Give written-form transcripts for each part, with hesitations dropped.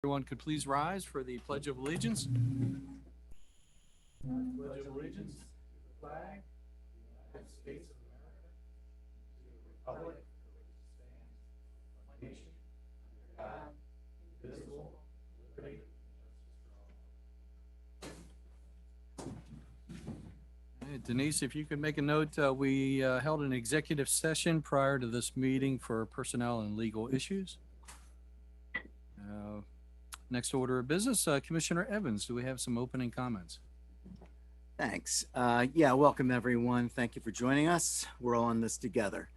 Everyone could please rise for the Pledge of Allegiance. Pledge of allegiance to the flag of the United States of America, to the republic for which it stands, one nation, under God, indivisible, with liberty and justice for all. Denise, if you could make a note, we held an executive session prior to this meeting for personnel and legal issues. Next order of business, Commissioner Evans, do we have some opening comments? Thanks. Yeah, welcome everyone. Thank you for joining us. We're all in this together.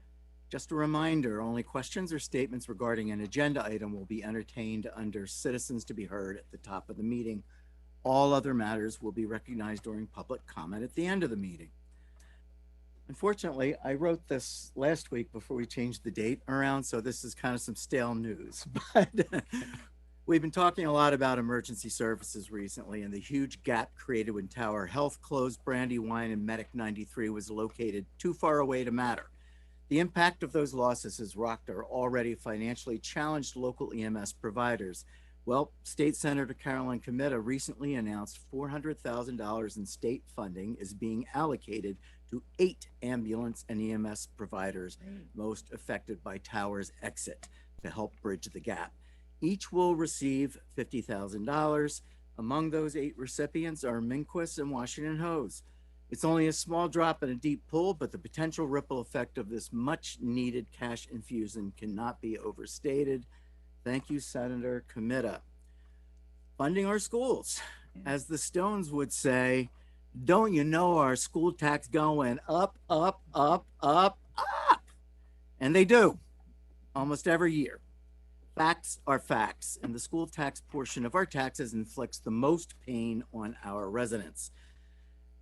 Just a reminder, only questions or statements regarding an agenda item will be entertained under citizens to be heard at the top of the meeting. All other matters will be recognized during public comment at the end of the meeting. Unfortunately, I wrote this last week before we changed the date around, so this is kind of some stale news, but we've been talking a lot about emergency services recently and the huge gap created when Tower Health closed. Brandywine and Medic 93 was located too far away to matter. The impact of those losses has rocked our already financially challenged local EMS providers. Well, State Senator Carolyn Comita recently announced $400,000 in state funding is being allocated to 8 ambulance and EMS providers most affected by Tower's exit to help bridge the gap. Each will receive $50,000. Among those 8 recipients are Minquist and Washington Hose. It's only a small drop in a deep pool, but the potential ripple effect of this much needed cash infusion cannot be overstated. Thank you, Senator Comita. Funding our schools. As the Stones would say, don't you know our school tax going up, up, up, up, up? And they do, almost every year. Facts are facts, and the school tax portion of our taxes inflicts the most pain on our residents.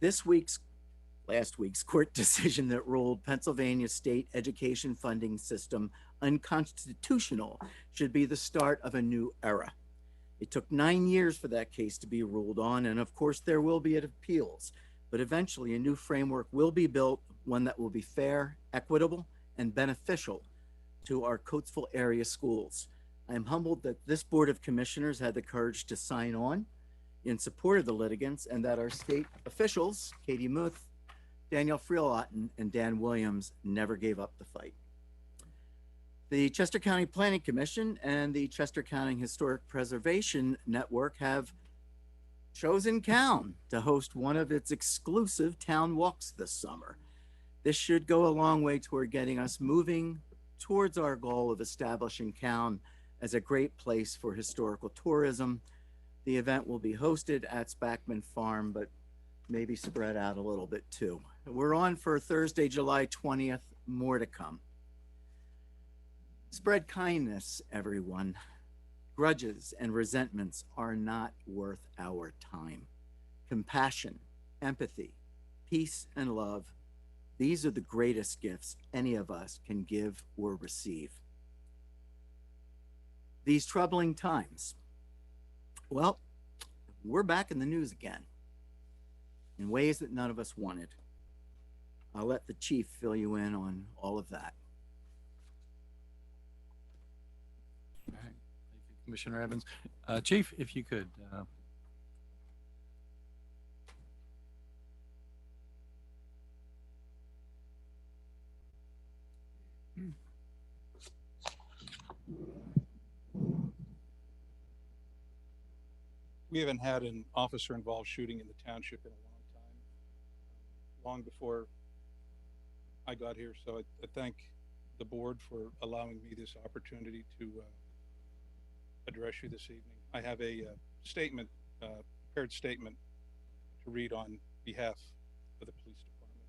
Last week's court decision that ruled Pennsylvania state education funding system unconstitutional should be the start of a new era. It took 9 years for that case to be ruled on, and of course there will be appeals, but eventually a new framework will be built, one that will be fair, equitable, and beneficial to our Coatesville area schools. I am humbled that this Board of Commissioners had the courage to sign on in support of the litigants, and that our state officials, Katie Muth, Danielle Freelotten, and Dan Williams, never gave up the fight. The Chester County Planning Commission and the Chester County Historic Preservation Network have chosen Cowan to host one of its exclusive town walks this summer. This should go a long way toward getting us moving towards our goal of establishing Cowan as a great place for historical tourism. The event will be hosted at Spackman Farm, but maybe spread out a little bit too. We're on for Thursday, July 20th, more to come. Spread kindness, everyone. Grudges and resentments are not worth our time. Compassion, empathy, peace, and love, these are the greatest gifts any of us can give or receive. These troubling times, well, we're back in the news again in ways that none of us wanted. I'll let the chief fill you in on all of that. All right. Thank you, Commissioner Evans. Chief, if you could. We haven't had an officer-involved shooting in the township in a long time, long before I got here. So I thank the board for allowing me this opportunity to address you this evening. I have a statement, prepared statement to read on behalf of the police department.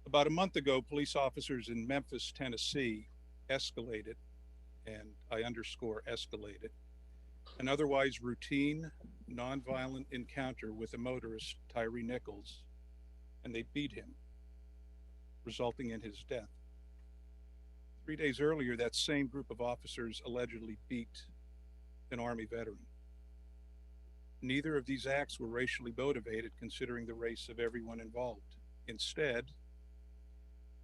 About a month ago, police officers in Memphis, Tennessee escalated, and I underscore escalated, an otherwise routine, nonviolent encounter with the motorist, Tyree Nichols, and they beat him, resulting in his death. 3 days earlier, that same group of officers allegedly beat an Army veteran. Neither of these acts were racially motivated, considering the race of everyone involved. Instead,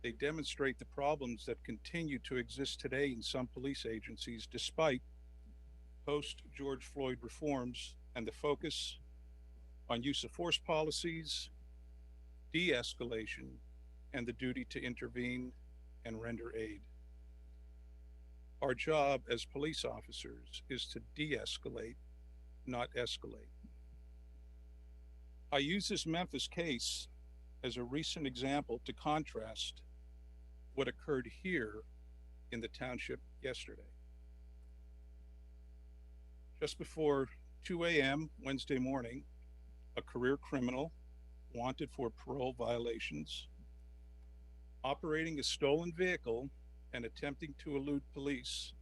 they demonstrate the problems that continue to exist today in some police agencies, despite post-George Floyd reforms and the focus on use of force policies, de-escalation, and the duty to intervene and render aid. Our job as police officers is to de-escalate, not escalate. I use this Memphis case as a recent example to contrast what occurred here in the township yesterday. Just before 2 a.m. Wednesday morning, a career criminal wanted for parole violations, operating a stolen vehicle and attempting to elude police,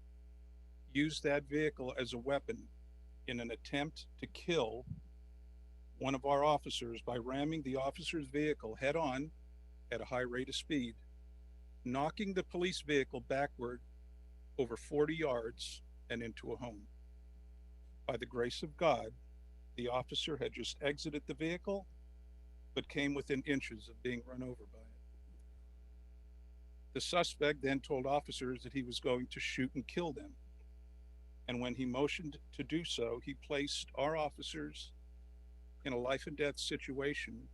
used that vehicle as a weapon in an attempt to kill one of our officers by ramming the officer's vehicle head on at a high rate of speed, knocking the police vehicle backward over 40 yards and into a home. By the grace of God, the officer had just exited the vehicle, but came within inches of being run over by it. The suspect then told officers that he was going to shoot and kill them. And when he motioned to do so, he placed our officers in a life and death situation,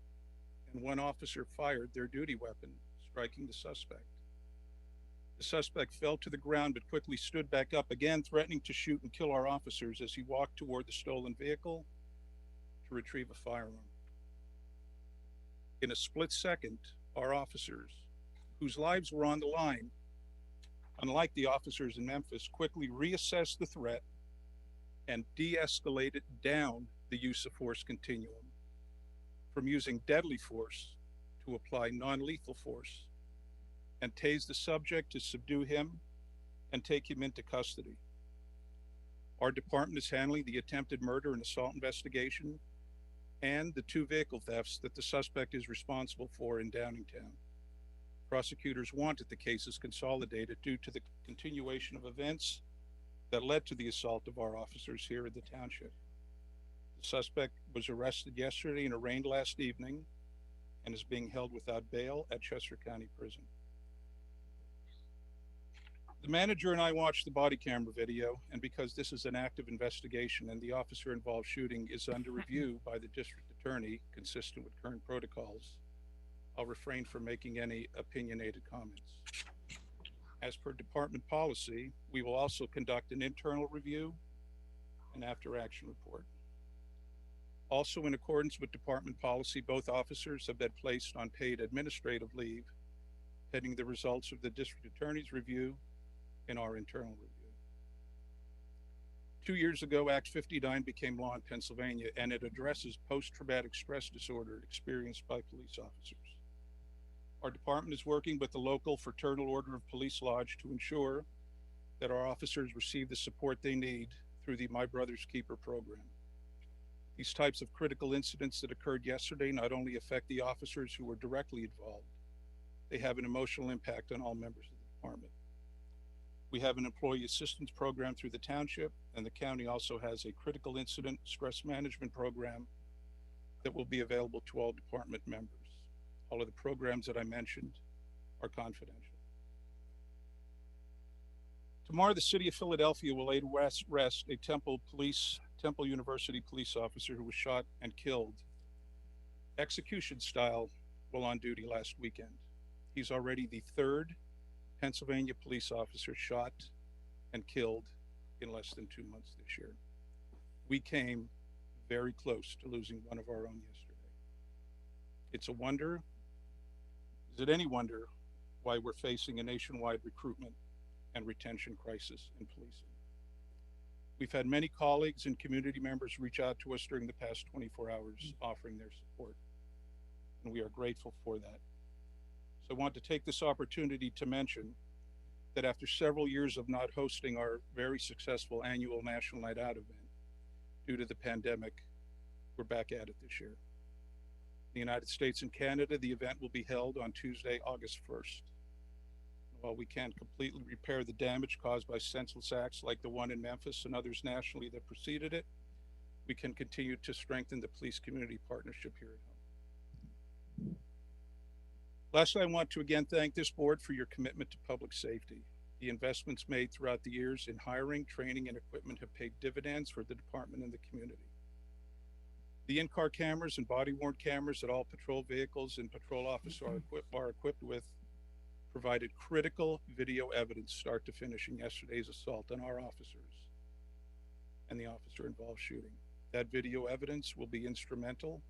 and one officer fired their duty weapon, striking the suspect. The suspect fell to the ground but quickly stood back up again, threatening to shoot and kill our officers as he walked toward the stolen vehicle to retrieve a firearm. In a split second, our officers, whose lives were on the line, unlike the officers in Memphis, quickly reassessed the threat and de-escalated down the use of force continuum from using deadly force to apply non-lethal force, and tased the subject to subdue him and take him into custody. Our department is handling the attempted murder and assault investigation and the 2 vehicle thefts that the suspect is responsible for in Downingtown. Prosecutors wanted the cases consolidated due to the continuation of events that led to the assault of our officers here in the township. The suspect was arrested yesterday and arraigned last evening and is being held without bail at Chester County Prison. The manager and I watched the body camera video, and because this is an active investigation and the officer involved shooting is under review by the district attorney, consistent with current protocols, I'll refrain from making any opinionated comments. As per department policy, we will also conduct an internal review and after-action report. Also, in accordance with department policy, both officers have been placed on paid administrative leave, pending the results of the district attorney's review and our internal review. 2 years ago, Act 59 became law in Pennsylvania, and it addresses post-traumatic stress disorder experienced by police officers. Our department is working with the local Fraternal Order of Police Lodge to ensure that our officers receive the support they need through the My Brother's Keeper program. These types of critical incidents that occurred yesterday not only affect the officers who were directly involved, they have an emotional impact on all members of the department. We have an employee assistance program through the township, and the county also has a critical incident stress management program that will be available to all department members. All of the programs that I mentioned are confidential. Tomorrow, the city of Philadelphia will lay to rest a Temple University police officer who was shot and killed, execution style, while on duty last weekend. He's already the 3rd Pennsylvania police officer shot and killed in less than 2 months this year. We came very close to losing one of our own yesterday. It's a wonder. Is it any wonder why we're facing a nationwide recruitment and retention crisis in policing? We've had many colleagues and community members reach out to us during the past 24 hours offering their support, and we are grateful for that. So I want to take this opportunity to mention that after several years of not hosting our very successful annual National Night Out event due to the pandemic, we're back at it this year. In the United States and Canada, the event will be held on Tuesday, August 1st. While we can't completely repair the damage caused by senseless acts like the one in Memphis and others nationally that preceded it, we can continue to strengthen the police-community partnership here at home. Lastly, I want to again thank this board for your commitment to public safety. The investments made throughout the years in hiring, training, and equipment have paid dividends for the department and the community. The in-car cameras and body-worn cameras that all patrol vehicles and patrol officers are equipped with provided critical video evidence start to finish in yesterday's assault on our officers and the officer-involved shooting. That video evidence will be instrumental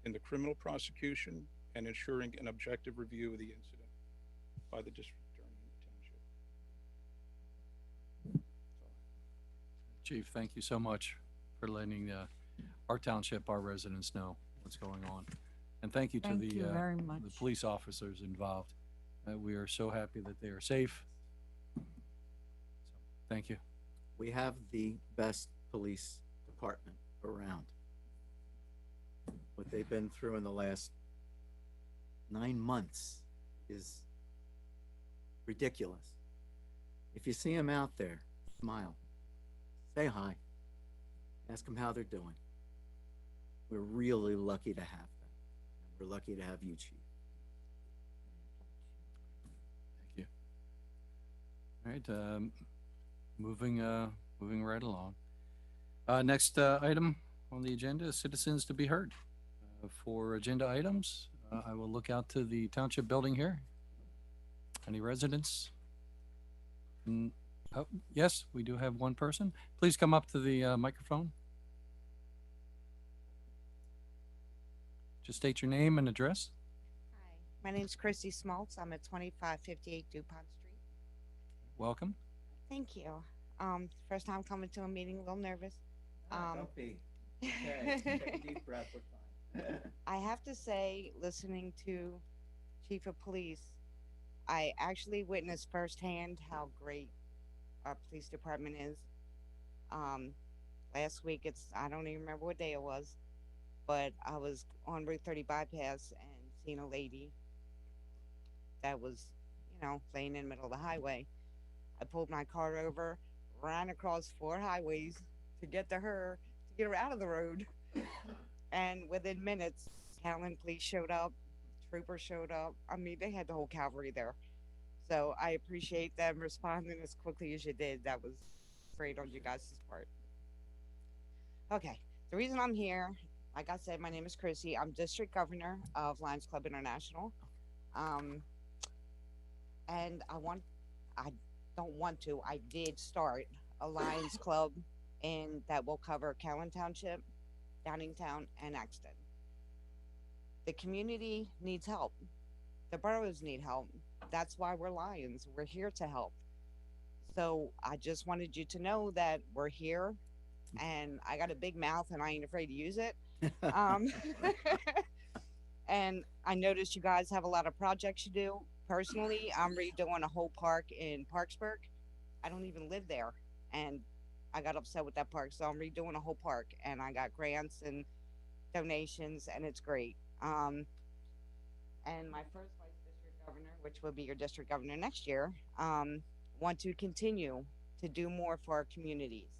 in the criminal prosecution and ensuring an objective review of the incident by the district attorney in the township. Chief, thank you so much for letting our township, our residents know what's going on. And thank you to Thank the you very much. the police officers involved. We are so happy that they are safe. So, thank you. We have the best police department around. What they've been through in the last 9 months is ridiculous. If you see them out there, smile, say hi, ask them how they're doing. We're really lucky to have them. We're lucky to have you, Chief. Thank you. All right, moving right along. Next item on the agenda is citizens to be heard. For agenda items, I will look out to the township building here. Any residents? Oh, yes, we do have one person. Please come up to the microphone. Just state your name and address. Hi, my name's Chrissy Smaltz. I'm at 2558 DuPont Street. Welcome. Thank you. First time coming to a meeting, a little nervous. Don't be. Okay, take a deep breath, we're fine. I have to say, listening to Chief of Police, I actually witnessed firsthand how great our police department is. Last week, I don't even remember what day it was, but I was on Route 30 bypass and seen a lady that was, laying in the middle of the highway. I pulled my car over, ran across 4 highways to get to her, to get her out of the road. And within minutes, Callan police showed up, troopers showed up. I mean, they had the whole cavalry there. So I appreciate them responding as quickly as you did. That was great on you guys' part. Okay, the reason I'm here, like I said, my name is Chrissy. I'm district governor of Lions Club International. And I did start a Lions Club that will cover Callan Township, Downingtown, and Axton. The community needs help. The boroughs need help. That's why we're Lions. We're here to help. So I just wanted you to know that we're here, and I got a big mouth and I ain't afraid to use it. And I noticed you guys have a lot of projects you do. Personally, I'm redoing a whole park in Parksburg. I don't even live there, and I got upset with that park, so I'm redoing a whole park, and I got grants and donations, and it's great. And my first vice district governor, which will be your district governor next year, want to continue to do more for our communities.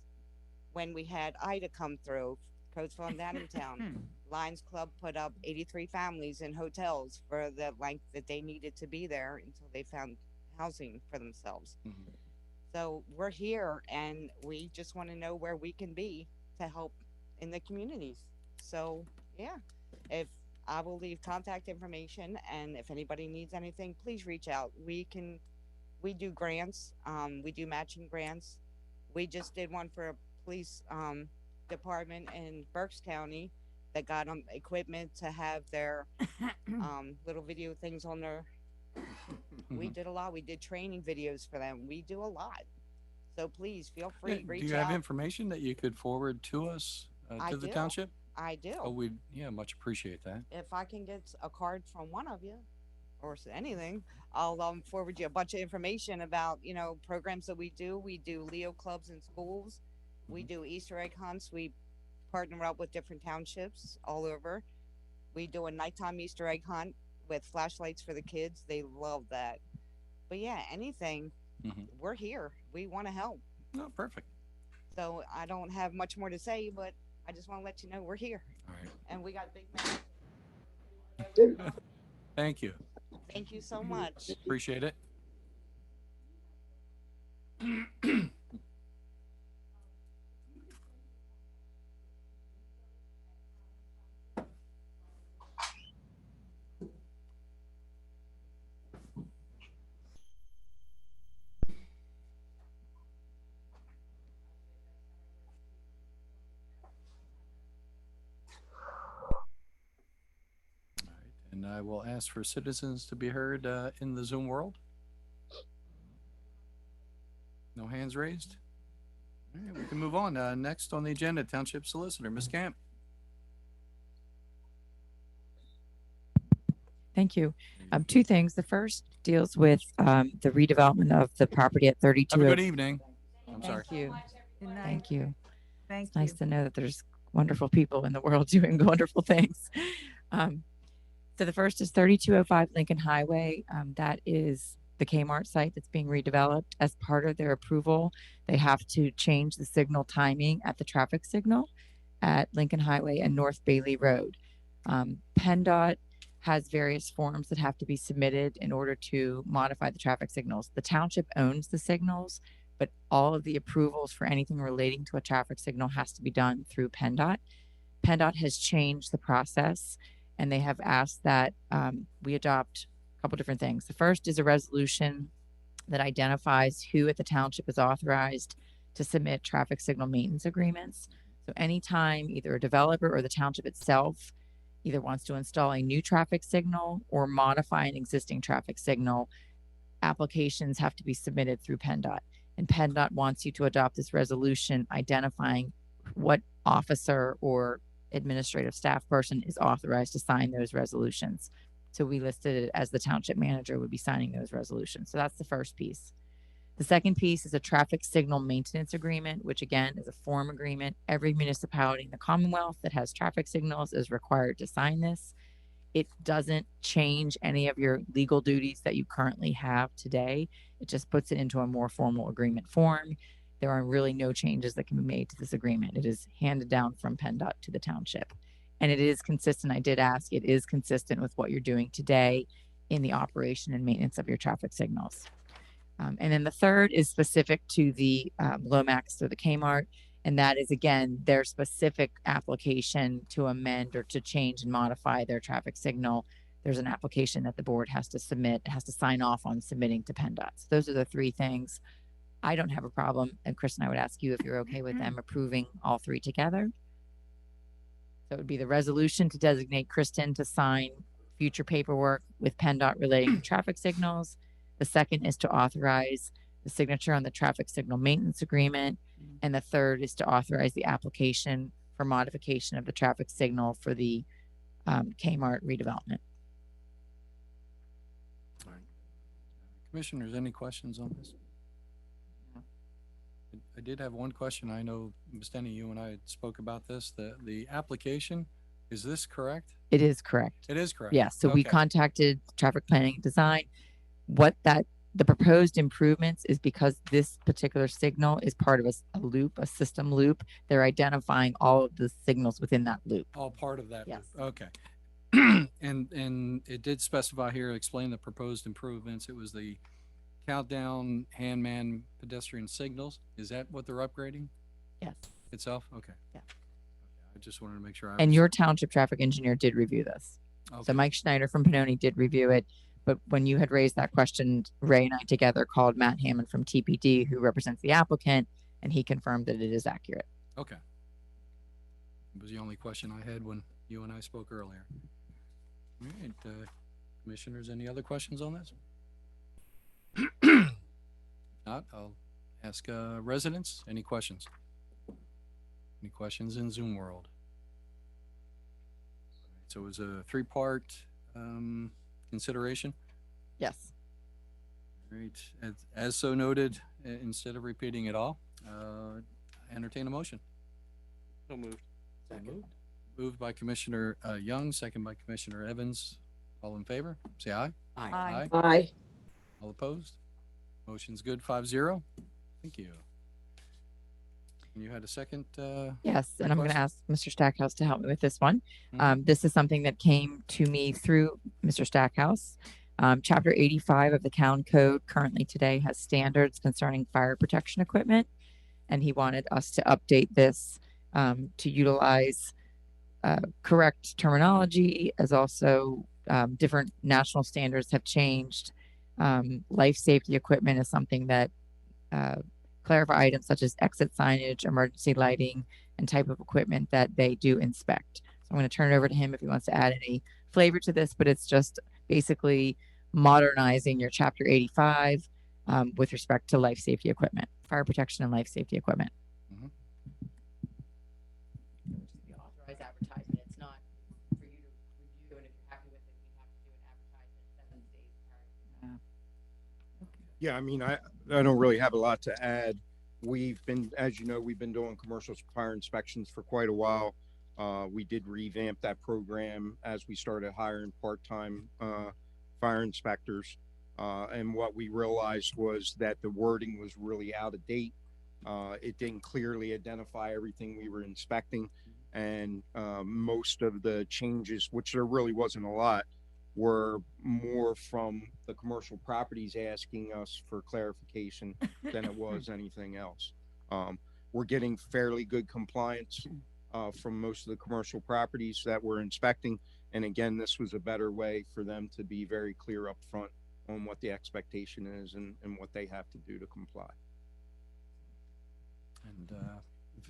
When we had Ida come through, Coatesville and Downingtown, Lions Club put up 83 families in hotels for the length that they needed to be there until they found housing for themselves. Mhm. So we're here, and we just want to know where we can be to help in the communities. So yeah, if I will leave contact information, and if anybody needs anything, please reach out. We do grants. We do matching grants. We just did one for a police department in Berks County that got them equipment to have their little video things on their. We did a lot. We did training videos for them. We do a lot. So please feel free. Do Reach you out. have information that you could forward to us, I to the do. township? I do. Oh, yeah, much appreciate that. If I can get a card from one of you or anything, I'll forward you a bunch of information about, programs that we do. We do Leo clubs in schools. We do Easter egg hunts. We partner up with different townships all over. We do a nighttime Easter egg hunt with flashlights for the kids. They love that. But yeah, anything, we're here. We want to help. Oh, perfect. So I don't have much more to say, but I just want to let you know we're here. All right. And we got big man. Thank you. Thank you so much. Appreciate it. And I will ask for citizens to be heard in the Zoom world. No hands raised? All right, we can move on. Next on the agenda, Township Solicitor, Ms. Camp. Thank you. Two things. The first deals with the redevelopment of the property at 32. Have a good evening. I'm sorry. Thank you. Good night. Thank you. Thank It's nice you. to know that there's wonderful people in the world doing wonderful things. So the first is 3205 Lincoln Highway. That is the Kmart site that's being redeveloped. As part of their approval, they have to change the signal timing at the traffic signal at Lincoln Highway and North Bailey Road. PennDOT has various forms that have to be submitted in order to modify the traffic signals. The township owns the signals, but all of the approvals for anything relating to a traffic signal has to be done through PennDOT. PennDOT has changed the process, and they have asked that we adopt a couple different things. The first is a resolution that identifies who at the township is authorized to submit traffic signal maintenance agreements. So anytime either a developer or the township itself either wants to install a new traffic signal or modify an existing traffic signal, applications have to be submitted through PennDOT. And PennDOT wants you to adopt this resolution identifying what officer or administrative staff person is authorized to sign those resolutions. So we listed it as the township manager would be signing those resolutions. So that's the first piece. The second piece is a traffic signal maintenance agreement, which again is a form agreement. Every municipality in the Commonwealth that has traffic signals is required to sign this. It doesn't change any of your legal duties that you currently have today. It just puts it into a more formal agreement form. There are really no changes that can be made to this agreement. It is handed down from PennDOT to the township. And it is consistent. I did ask, it is consistent with what you're doing today in the operation and maintenance of your traffic signals. And then the third is specific to the Lomax or the Kmart. And that is, again, their specific application to amend or to change and modify their traffic signal. There's an application that the board has to submit, has to sign off on submitting to PennDOT. So those are the three things. I don't have a problem. And Chris and I would ask you if you're okay with them approving all three together. So it would be the resolution to designate Kristen to sign future paperwork with PennDOT relating to traffic signals. The second is to authorize the signature on the traffic signal maintenance agreement. And the third is to authorize the application for modification of the traffic signal for the Kmart redevelopment. Commissioners, any questions on this? I did have one question. I know, Ms. Denny, you and I had spoke about this. The application, is this correct? It is correct. It is correct. Yes. So we Okay. contacted traffic planning and design. The proposed improvements is because this particular signal is part of a loop, a system loop. They're identifying all of the signals within that loop. All part of that. Yes. Loop. Okay. And it did specify here, explain the proposed improvements. It was the countdown, hand-man pedestrian signals. Is that what they're upgrading Yes. itself? Okay. Yeah. I just wanted to make sure. And your township traffic engineer did review this. Okay. So Mike Schneider from Panoni did review it. But when you had raised that question, Ray and I together called Matt Hammond from TPD, who represents the applicant, and he confirmed that it is accurate. Okay. It was the only question I had when you and I spoke earlier. All right, commissioners, any other questions on this? If not, I'll ask residents, any questions? Any questions in Zoom world? So it was a three-part consideration. Yes. Great. As so noted, instead of repeating it all, entertain a motion. So moved. Moved by Commissioner Young, second by Commissioner Evans. All in favor, say aye. Aye. Aye. All opposed? Motion's good, 5-0. Thank you. And you had a second, Yes, and I'm going to request? ask Mr. Stackhouse to help me with this one. Mhm. This is something that came to me through Mr. Stackhouse. Chapter 85 of the Town Code currently today has standards concerning fire protection equipment, and he wanted us to update this to utilize correct terminology, as also different national standards have changed. Life safety equipment is something that clarify items such as exit signage, emergency lighting, and type of equipment that they do inspect. So I'm going to turn it over to him if he wants to add any flavor to this, but it's just basically modernizing your Chapter 85 with respect to life safety equipment, fire protection and life safety equipment. Mhm. Authorized advertisement. It's not for you to review, and if you're happy with it, we have to do an advertisement 7 days prior. Yeah, I mean, I don't really have a lot to add. We've been, as you know, we've been doing commercial fire inspections for quite a while. We did revamp that program as we started hiring part-time fire inspectors. And what we realized was that the wording was really out of date. It didn't clearly identify everything we were inspecting. And most of the changes, which there really wasn't a lot, were more from the commercial properties asking us for clarification than it was anything else. We're getting fairly good compliance from most of the commercial properties that we're inspecting. And again, this was a better way for them to be very clear up front on what the expectation is and what they have to do to comply. And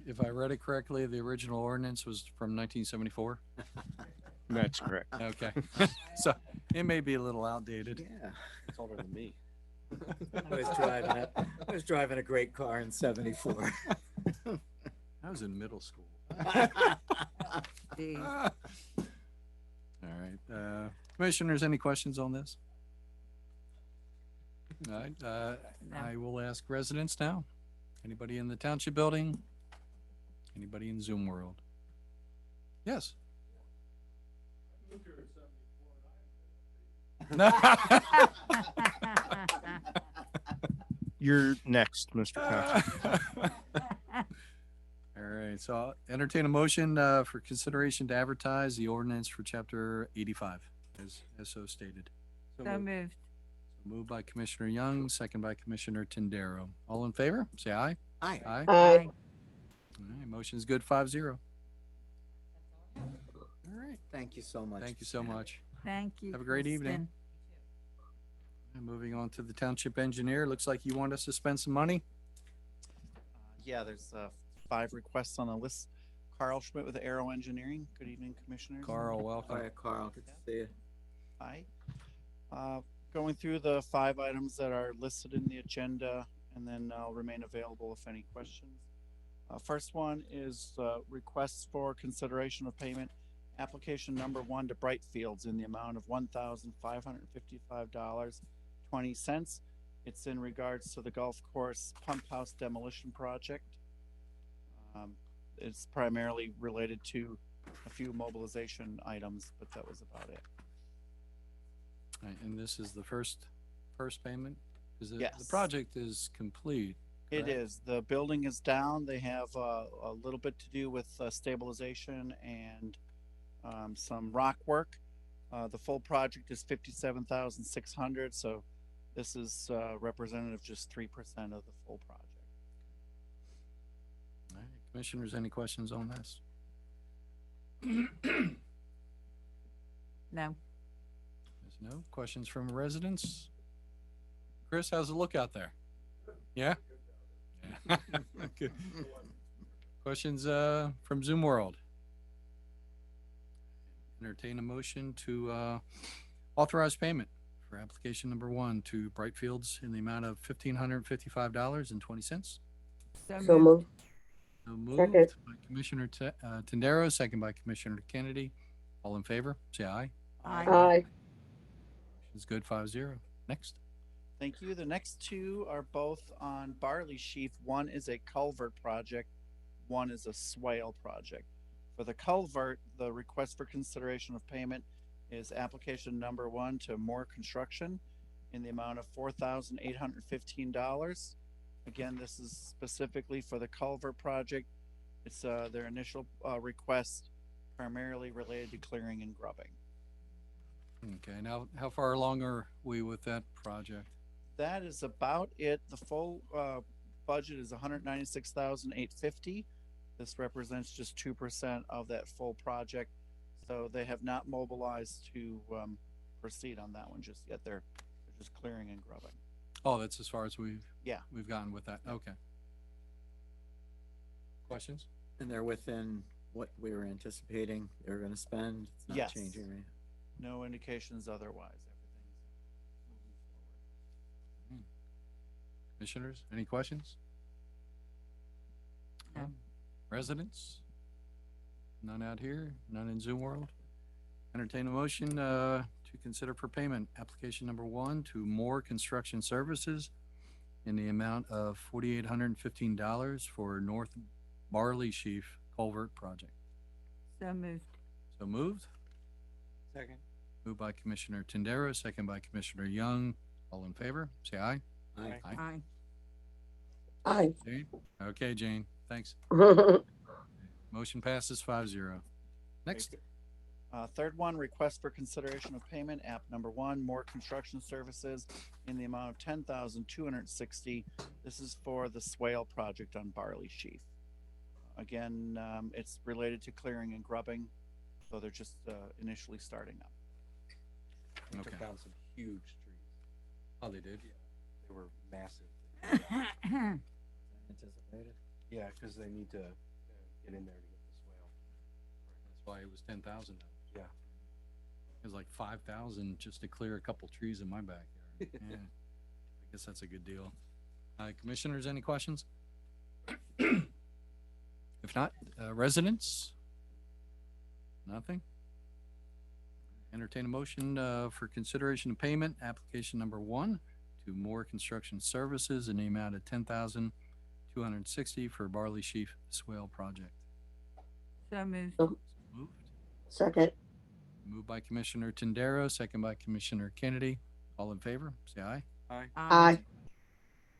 if I read it correctly, the original ordinance was from 1974. That's correct. Okay. So it may be a little outdated. Yeah. It's older than me. I was driving a great car in '74. I was in middle school. Geez. All right. Commissioners, any questions on this? All right. I will ask residents now. Anybody in the township building? Anybody in Zoom world? Yes. You're next, Mr. Council. All right, so I'll entertain a motion for consideration to advertise the ordinance for chapter 85, as so stated. So moved. Moved by Commissioner Young, second by Commissioner Tindaro. All in favor, say aye. Hi. Aye. Aye. All right, motion's good, 5-0. All right, Thank you so much. thank you so much. Thank you. Have a great evening. And moving on to the township engineer, looks like you want us to spend some money? Yeah, there's 5 requests on the list. Carl Schmidt with Aero Engineering. Good evening, Commissioners. Carl, All welcome. right, Carl, good to see you. Hi. Going through the 5 items that are listed in the agenda, and then I'll remain available if any questions. First one is requests for consideration of payment, application number 1 to Brightfields in the amount of $1,555.20. It's in regards to the golf course pump house demolition project. It's primarily related to a few mobilization items, but that was about it. All right, and this is the first payment? Because the Yes. project is complete. It correct? is. The building is down. They have a little bit to do with stabilization and some rock work. The full project is $57,600. So this is representative just 3% of the full project. All right, commissioners, any questions on this? No. There's no questions from residents? Chris, how's the look out there? Yeah? Yeah. Good. Questions from Zoom world? Entertain a motion to authorize payment for application number 1 to Brightfields in the amount of $1,555.20. So moved. So moved by Commissioner Tindaro, second by Commissioner Kennedy. All in favor, say aye. Aye. It's good, 5-0. Next. Thank you. The next 2 are both on Barley Sheaf. One is a culvert project. One is a swale project. For the culvert, the request for consideration of payment is application number 1 to Moore Construction in the amount of $4,815. Again, this is specifically for the culvert project. It's their initial request primarily related to clearing and grubbing. Okay, now how far along are we with that project? That is about it. The full budget is 196,850. This represents just 2% of that full project. So they have not mobilized to proceed on that one just yet. They're just clearing and grubbing. Oh, that's as far as Yeah. we've gotten with that. Okay. Questions? And they're within what we were anticipating they were gonna spend? It's not Yes. changing, right? No indications otherwise. Everything's moving forward. Commissioners, any questions? No. Residents? None out here, none in Zoom world? Entertain a motion, to consider for payment, application number 1 to Moore Construction Services in the amount of $4,815 for North Barley Sheaf Culvert Project. So moved. So moved? Second. Moved by Commissioner Tindera, second by Commissioner Young. All in favor, say aye. Aye. Aye. Aye. Jane? Okay, Jane, thanks. Motion passes 5-0. Next, Third one, request for consideration of payment, app number 1, More Construction Services in the amount of 10,260. This is for the swale project on Barley Sheaf. Again, it's related to clearing and grubbing, so they're just initially starting up. We Okay. took down some huge trees. oh, they did? They were massive. Anticipated? Yeah, because they need to get in there to get the swale. That's why it was 10,000. Yeah. It was like 5,000 just to clear a couple trees in my backyard. Yeah. I guess that's a good deal. Commissioners, any questions? If not, residents? Nothing? Entertain a motion, for consideration of payment, application number 1 to Moore Construction Services in the amount of 10,260 for Barley Sheaf Swale Project. So moved. Moved. Second. Moved by Commissioner Tindera, second by Commissioner Kennedy. All in favor, say aye. Aye.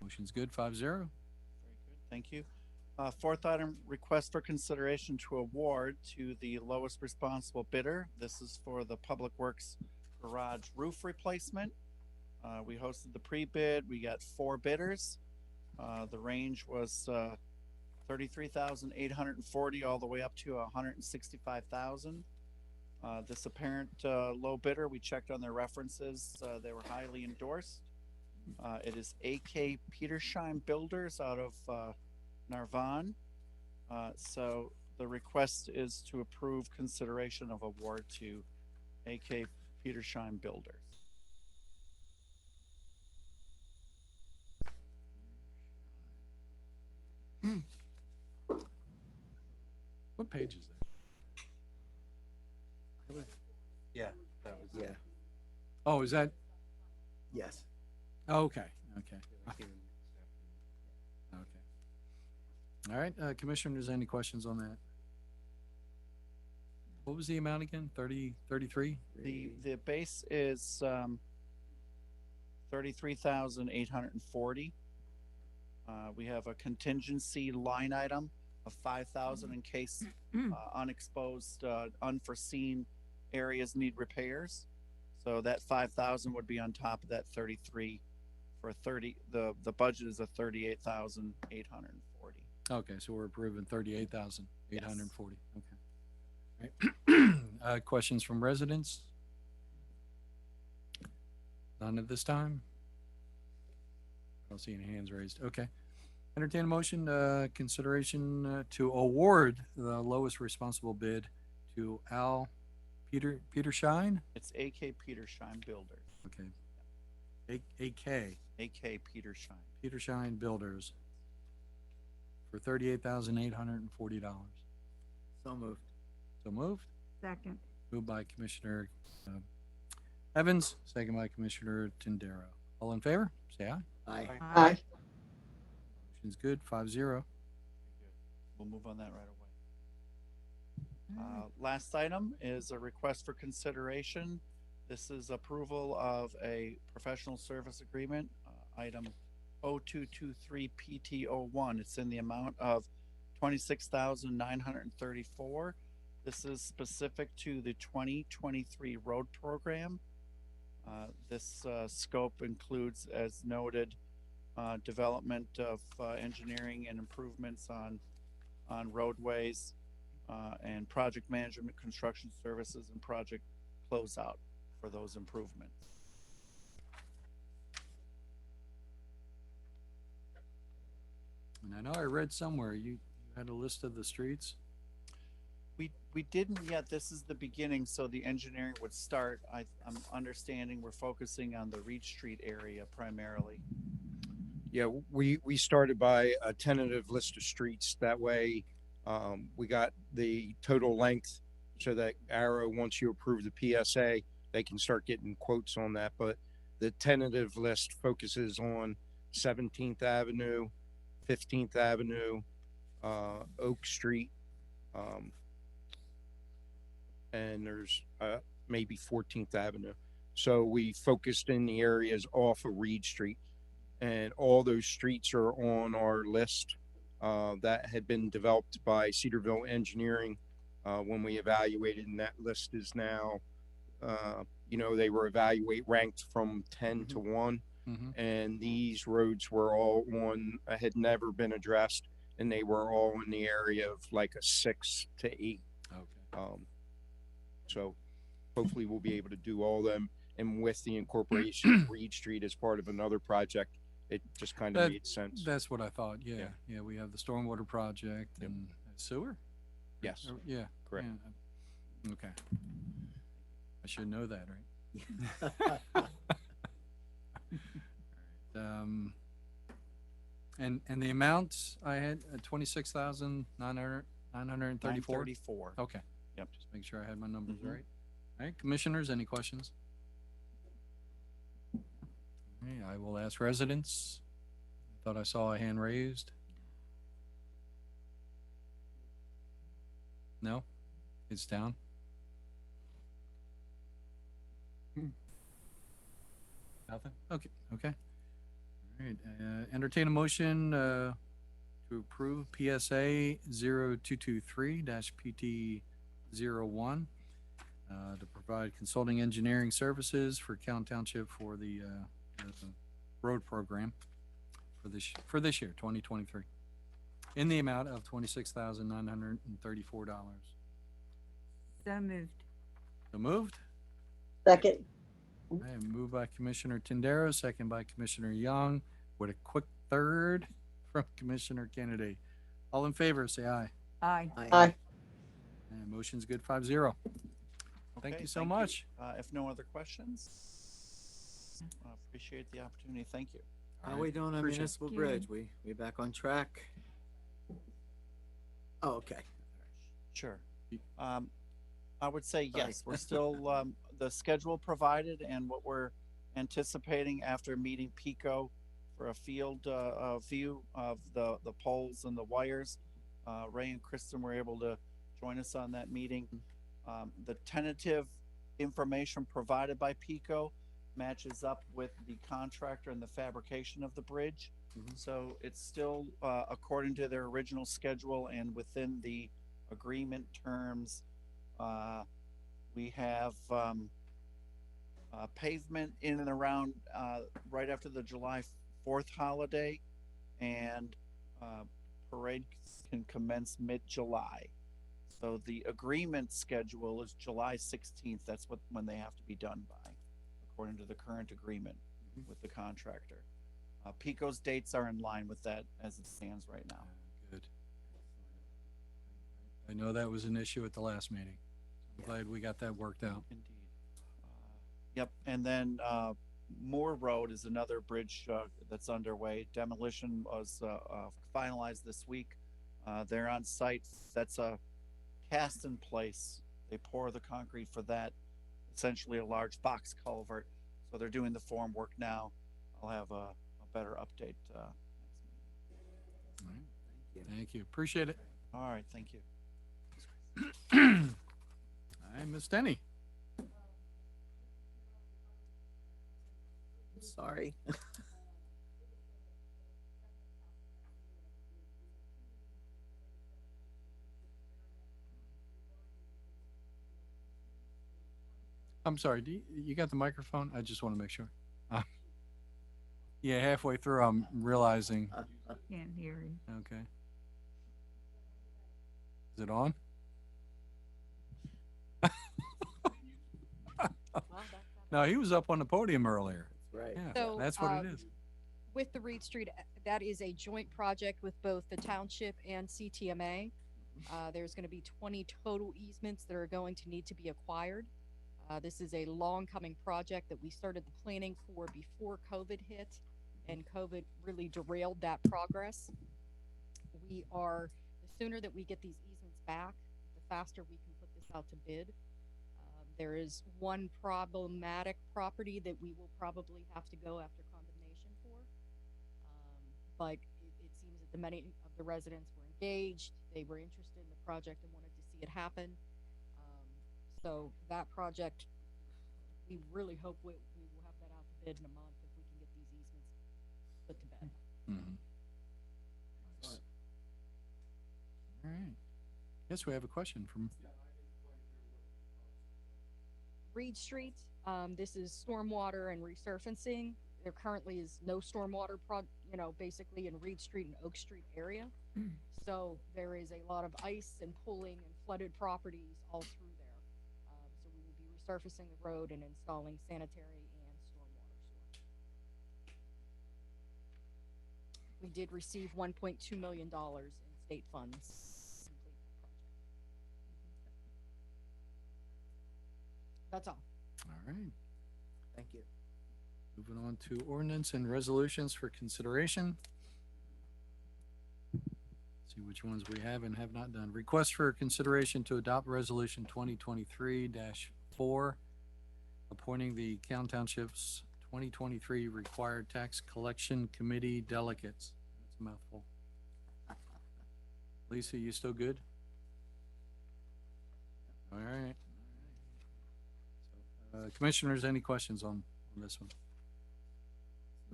Motion's good, 5-0. Very good, thank you. Fourth item, request for consideration to award to the lowest responsible bidder. This is for the Public Works Garage roof replacement. We hosted the pre-bid. We got 4 bidders. The range was 33,840 all the way up to 165,000. This apparent low bidder, we checked on their references. They were highly endorsed. It is AK Petersheim Builders out of Narvan. So the request is to approve consideration of award to AK Petersheim Builders. What page is that? Yeah, that was. Yeah, Oh, is that, yes. oh, okay, okay, that came in this afternoon. okay. All right, Commissioners, any questions on that? What was the amount again? 33? The base is 33,840. We have a contingency line item of 5,000 in case unexposed, unforeseen areas need repairs. So that 5,000 would be on top of that 33 for 30. The budget is a 38,840. Okay, so we're approving 38,840. Okay. All right. Questions from residents? None at this time? I don't see any hands raised. Okay. Entertain a motion, consideration to award the lowest responsible bid to Al Petershine? It's AK Petersheim Builders. Okay. AK AK Petersheim. Petershine Builders for $38,840. So moved. So moved? Second. Moved by Commissioner Evans, second by Commissioner Tindera. All in favor? Say aye. Aye. Aye. Motion's good, 5-0. We'll move on that right away. Last item is a request for consideration. This is approval of a professional service agreement, item 0223 PT01. It's in the amount of 26,934. This is specific to the 2023 road program. This scope includes, as noted, development of engineering and improvements on roadways, and project management, construction services, and project closeout for those improvements. And I know I read somewhere you had a list of the streets. We didn't yet. This is the beginning, so the engineering would start. I'm understanding we're focusing on the Reed Street area primarily. Yeah, we started by a tentative list of streets. That way, we got the total length so that Arrow, once you approve the PSA, they can start getting quotes on that. But the tentative list focuses on 17th Avenue, 15th Avenue, Oak Street, and there's maybe 14th Avenue. So we focused in the areas off of Reed Street, and all those streets are on our list that had been developed by Cedarville Engineering when we evaluated, and that list is now, they were ranked from 10 to 1, and these roads were all had never been addressed, and they were all in the area of like a 6 to 8. Okay. So hopefully we'll be able to do all of them. And with the incorporation of Reed Street as part of another project, it just kind of made sense. That's what I thought. Yeah. Yeah. We have the stormwater project and sewer. Yes. Yeah. Correct. Yeah. Okay. I should know that, right? And the amounts I had 26,934. 34. Okay. Yep. Just make sure I had my numbers Mhm. right. All right, commissioners, any questions? Okay, I will ask residents. I thought I saw a hand raised. No? It's down? Nothing? Okay, okay. All right, entertain a motion, to approve PSA 0223-PT01, to provide consulting engineering services for Calhoun Township for the road program for this year, 2023, in the amount of $26,934. So moved. So moved? Second. Okay, moved by Commissioner Tindaro, second by Commissioner Young, with a quick third from Commissioner Kennedy. All in favor, say aye. Aye. Aye. And motion's good, 5-0. Thank Okay, you so much. If no other questions, I appreciate the opportunity. Thank you. How are we doing on Appreciate it. Municipal Thank you. Bridge? We back on track? Oh, okay. Sure. Y- I would say Sorry. yes, we're still, the schedule provided and what we're anticipating after meeting Pico for a field, view of the poles and the wires. Ray and Kristen were able to join us on that meeting. The tentative information provided by Pico matches up with the contractor and the fabrication of the bridge. So it's still, according to their original schedule and within the agreement terms. We have pavement in and around right after the July 4th holiday, and parade can commence mid-July. So the agreement schedule is July 16th. That's when they have to be done by, according to the current agreement with the contractor. Pico's dates are in line with that as it stands right now. Good. I know that was an issue at the last meeting. I'm glad we got that worked out. Indeed. Yep, and then Moore Road is another bridge that's underway. Demolition was finalized this week. They're on site. That's a cast in place. They pour the concrete for that, essentially a large box culvert. So they're doing the form work now. I'll have a better update next meeting. All right. Thank you. Appreciate it. All right, thank you. All right, Ms. Denny. Sorry. I'm sorry, you got the microphone? I just want to make sure. Yeah, halfway through, I'm realizing, Can't hear you. okay. Is it on? No, he was up on the podium earlier. Right. Yeah, So, that's what it is. With the Reed Street, that is a joint project with both the township and CTMA. There's gonna be 20 total easements that are going to need to be acquired. This is a long coming project that we started the planning for before COVID hit, and COVID really derailed that progress. The sooner that we get these easements back, the faster we can put this out to bid. There is one problematic property that we will probably have to go after condemnation for. But it seems that many of the residents were engaged, they were interested in the project and wanted to see it happen. So that project, we really hope we will have that out to bid in a month if we can get these easements put to bed. Mhm. Nice. All right. Yes, we have a question from, Reed Street, this is stormwater and resurfacing. There currently is no stormwater basically in Reed Street and Oak Street area. So there is a lot of ice and pooling and flooded properties all through there. So we will be resurfacing the road and installing sanitary and stormwater sewer. We did receive $1.2 million in state funds to complete that project. That's all. all right. Thank you. Moving on to ordinance and resolutions for consideration. See which ones we have and have not done. Request for consideration to adopt resolution 2023-4, appointing the Count Township's 2023 required tax collection committee delegates. That's a mouthful. Lisa, you still good? All right. Commissioners, any questions on this one?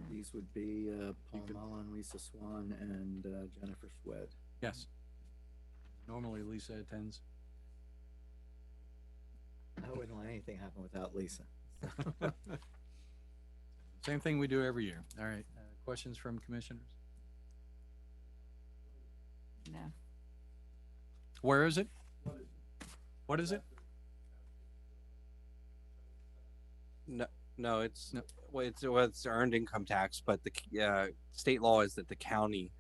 These would be Paul Mullen, Lisa Swan, and Jennifer Swed. Yes. Normally Lisa attends. I wouldn't let anything happen without Lisa. Same thing we do every year. All right. Questions from commissioners? No. Where is it? What is it? No, it's No. well, it's earned income tax, but the state law is that the county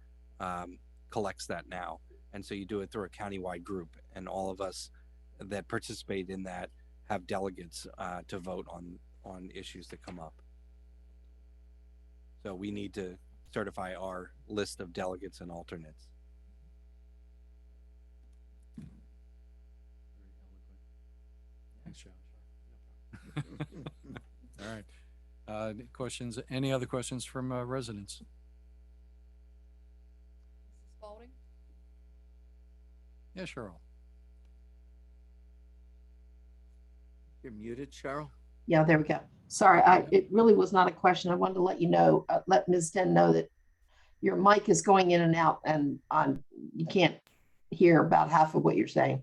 collects that now, and so you do it through a countywide group, and all of us that participate in that have delegates to vote on issues that come up. So we need to certify our list of delegates and alternates. Thanks, Josh. All right. Questions? Any other questions from residents? Mrs. Spalding? Yeah, Cheryl. You're muted, Cheryl? Yeah, there we go. Sorry, it really was not a question. I wanted to let you know, let Ms. Den know that your mic is going in and out and you can't hear about half of what you're saying.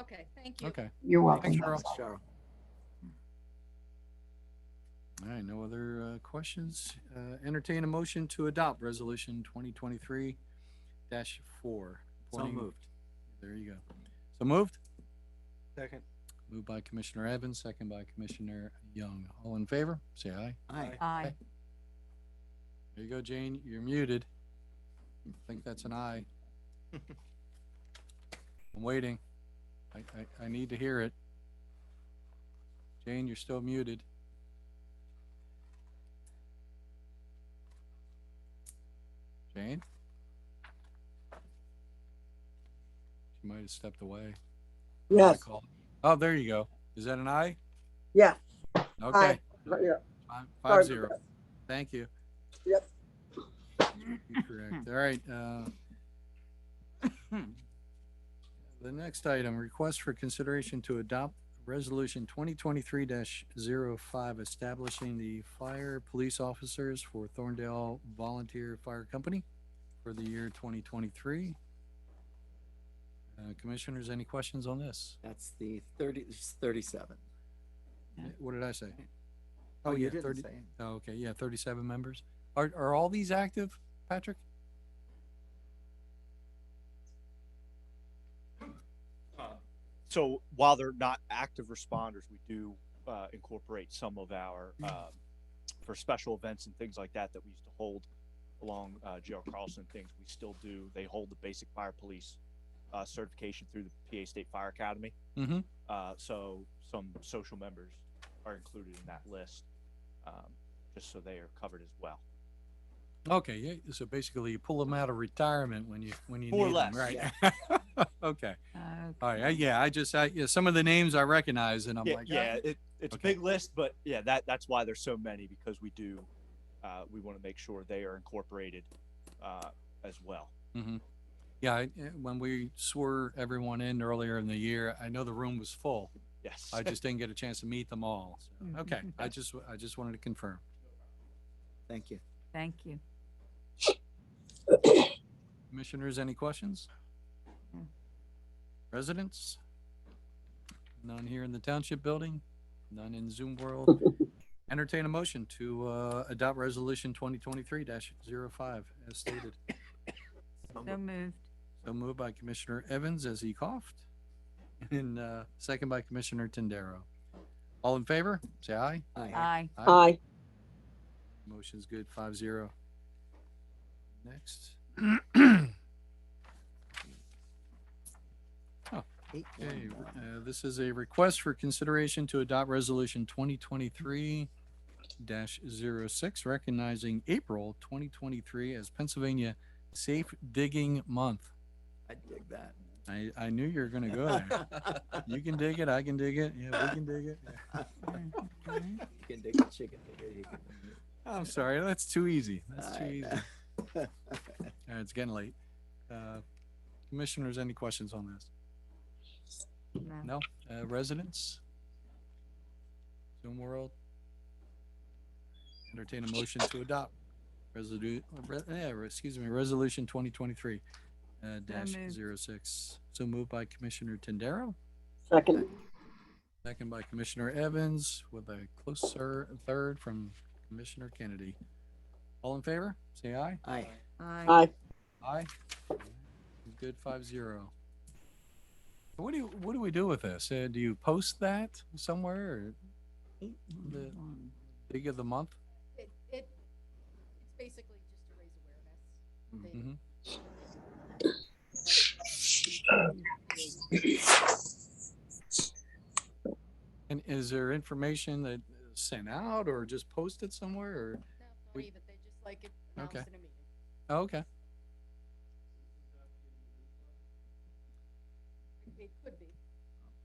Okay, thank you. Okay. You're welcome. Thanks, Cheryl. Thanks, Cheryl. All right. No other questions? Entertain a motion to adopt resolution 2023-4. So moved. There you go. So moved? Second. Moved by Commissioner Evans, second by Commissioner Young. All in favor? Say aye. Aye. Aye. There you go, Jane. You're muted. I think that's an aye. I'm waiting. I need to hear it. Jane, you're still muted. Jane? She might have stepped away. Yes. Oh, there you go. Is that an aye? Yeah. Okay. Aye. Yeah. 5-0. Thank you. Yep. You're correct. All right. The next item, request for consideration to adopt resolution 2023-05, establishing the fire police officers for Thorndale Volunteer Fire Company for the year 2023. Commissioners, any questions on this? That's the 37. What did I say? Oh, you yeah, didn't 30 say. Oh, okay, yeah, 37 members. Are all these active, Patrick? So while they're not active responders, we do incorporate some of our for special events and things like that we used to hold along G.R. Carlson and things. We still do. They hold the basic fire police certification through the PA State Fire Academy. Mm-hmm. So some social members are included in that list, just so they are covered as well. Okay, yeah, so basically you pull them out of retirement when you More or need them, less, right? Okay. Okay. All right, yeah, some of the names I recognize and I'm like, It's okay. a big list, but yeah, that's why there's so many, because we do we want to make sure they are incorporated as well. Mm-hmm. Yeah, when we swore everyone in earlier in the year, I know the room was full. Yes. I just didn't get a chance to meet them all. So, okay, I just wanted to confirm. Thank you. Thank you. Commissioners, any questions? No. Residents? None here in the township building? None in Zoom world? Entertain a motion to adopt resolution 2023-05 as stated. So moved. So moved by Commissioner Evans as he coughed, and second by Commissioner Tindaro. All in favor, say aye. Aye. Aye. Motion's good, 5-0. Next. Okay, this is a request for consideration to adopt resolution 2023-06, recognizing April 2023 as Pennsylvania Safe Digging Month. I dig that. I knew you were gonna go there. You can dig it, I can dig it, yeah, we can dig it. Yeah. You can dig a chicken. I'm sorry, that's too easy. That's too I easy. know. All right, it's getting late. Commissioners, any questions on this? No. No? Residents? Zoom world? Entertain a motion to adopt resolution 2023 dash moved. 06. So moved by Commissioner Tindaro, Second. second by Commissioner Evans, with a closer third from Commissioner Kennedy. All in favor? Say aye. Aye. Aye. Aye. Aye. Good, 5-0. What do we do with this? Do you post that somewhere, or the dig of the month? It's basically just to raise awareness. Mm-hmm. And is there information that is sent out or just posted somewhere, or? No, not even. They just like it announced Okay. in a meeting. Oh, okay. It could be.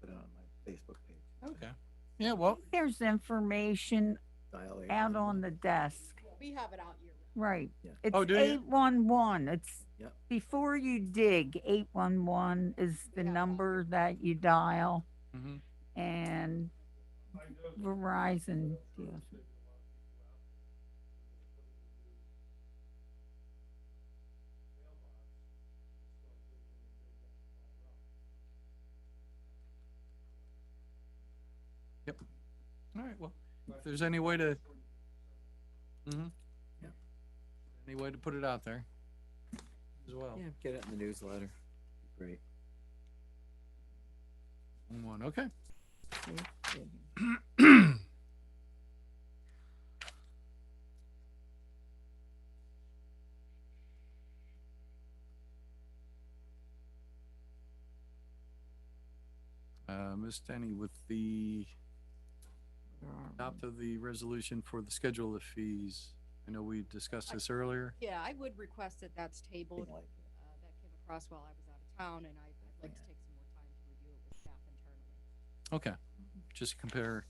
Put it on my Facebook page. Okay. Yeah, well, There's information Dial out on the desk. We have it out year. Right. Yeah. It's Oh, do you? 811. It's Yep. before you dig, 811 is the number that you dial, mm-hmm. and Verizon deals. Yep. All right, well, if there's any way to, mm-hmm. Yep. Any way to put it out there as well. Yeah, get it in the newsletter. Great. One, okay. Ms. Denny, with the adopt of the resolution for the schedule of fees, I know we discussed this earlier. Yeah, I would request that that's tabled. Thing like That came across while I was out of town, and I'd like to take some more time to review it with staff internally. Okay, just compare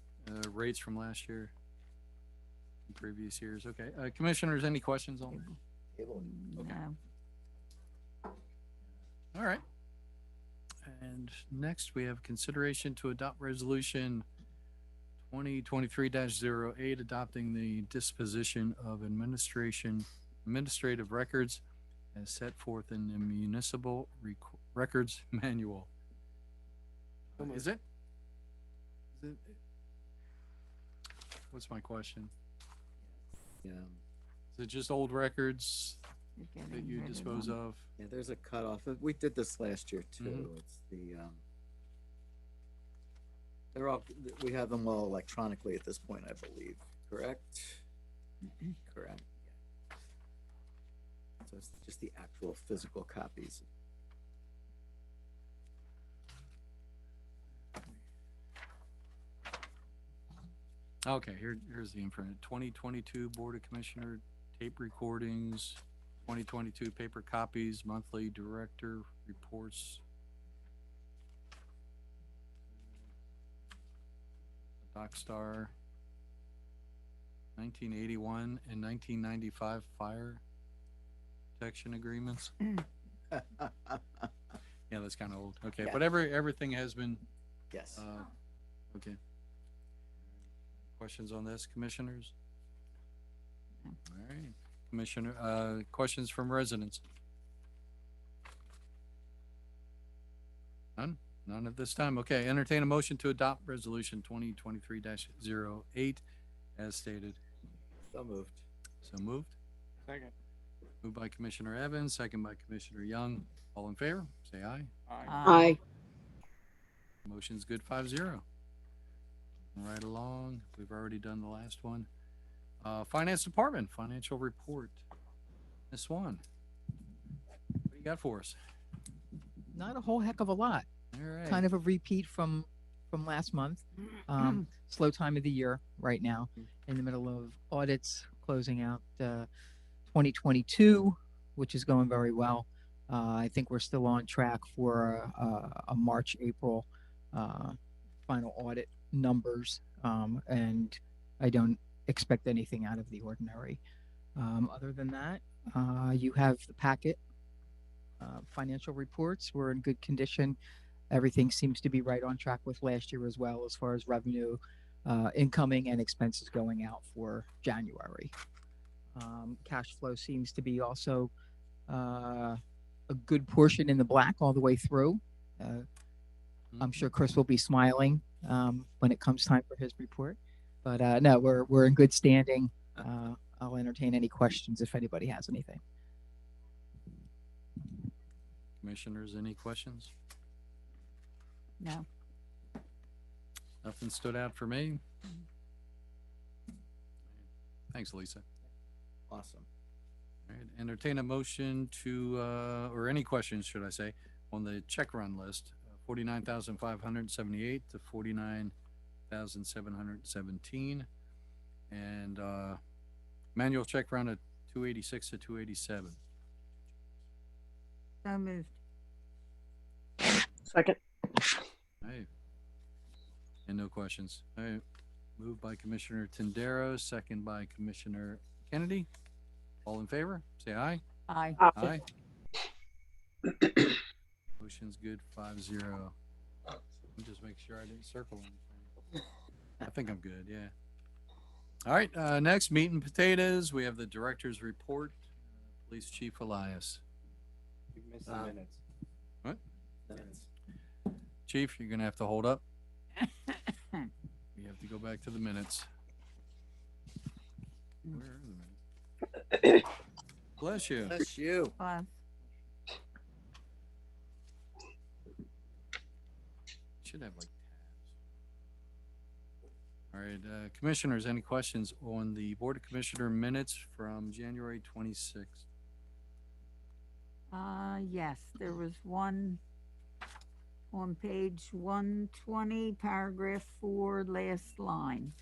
rates from last year and previous years. Okay, commissioners, any questions on that? No. All right. And next we have consideration to adopt resolution 2023-08, adopting the disposition of administrative records as set forth in the municipal records manual. Is it? what's my question? Yeah, Is it just old records You're that getting you rid of dispose them. of? yeah, there's a cutoff. We did this last year too. Mhm. It's the, they're all, we have them all electronically at this point, I believe, correct? Correct. Yeah. So it's just the actual physical copies. Okay, here's the info. 2022 Board of Commissioner tape recordings, 2022 paper copies, monthly director reports. DocStar, 1981 and 1995 fire protection agreements. Yeah, that's kind of old. Okay, Yeah. but everything has been, Yes. okay. Questions on this, commissioners? No. All right, Commissioner, questions from residents? None at this time. Okay, entertain a motion to adopt resolution 2023-08 as stated. So moved. So moved. Second. Moved by Commissioner Evans, second by Commissioner Young. All in favor, say aye. Aye. Motion's good, 5-0. Right along, we've already done the last one. Finance Department, financial report. Ms. Swan, what do you got for us? Not a whole heck of a lot. All right. Kind of a repeat from last month. Slow time of the year right now, in the middle of audits, closing out 2022, which is going very well. I think we're still on track for a March, April final audit numbers, and I don't expect anything out of the ordinary. Other than that, you have the packet. Financial reports were in good condition. Everything seems to be right on track with last year as well, as far as revenue, incoming and expenses going out for January. Cash flow seems to be also a good portion in the black all the way through. I'm sure Chris will be smiling when it comes time for his report. But no, we're in good standing. I'll entertain any questions if anybody has anything. Commissioners, any questions? No. Nothing stood out for me. Thanks, Lisa. Awesome. All right, entertain a motion to, or any questions, should I say, on the check run list, 49,578 to 49,717, and manual check run at 286 to 287. So moved. Second. Hey. And no questions. All right. Moved by Commissioner Tindaro, second by Commissioner Kennedy. All in favor, say aye. Aye. Aye. Motion's good, 5-0. Let me just make sure I didn't circle anything. I think I'm good, yeah. All right, next, meat and potatoes. We have the director's report. Police Chief Elias. You missed the minutes. What? Minutes. Chief, you're gonna have to hold up. You have to go back to the minutes. Where are the minutes? Bless you. Bless you. Aye. Should have like tabs. All right, commissioners, any questions on the Board of Commissioner minutes from January 26th? Yes, there was one on page 120, paragraph 4, last line.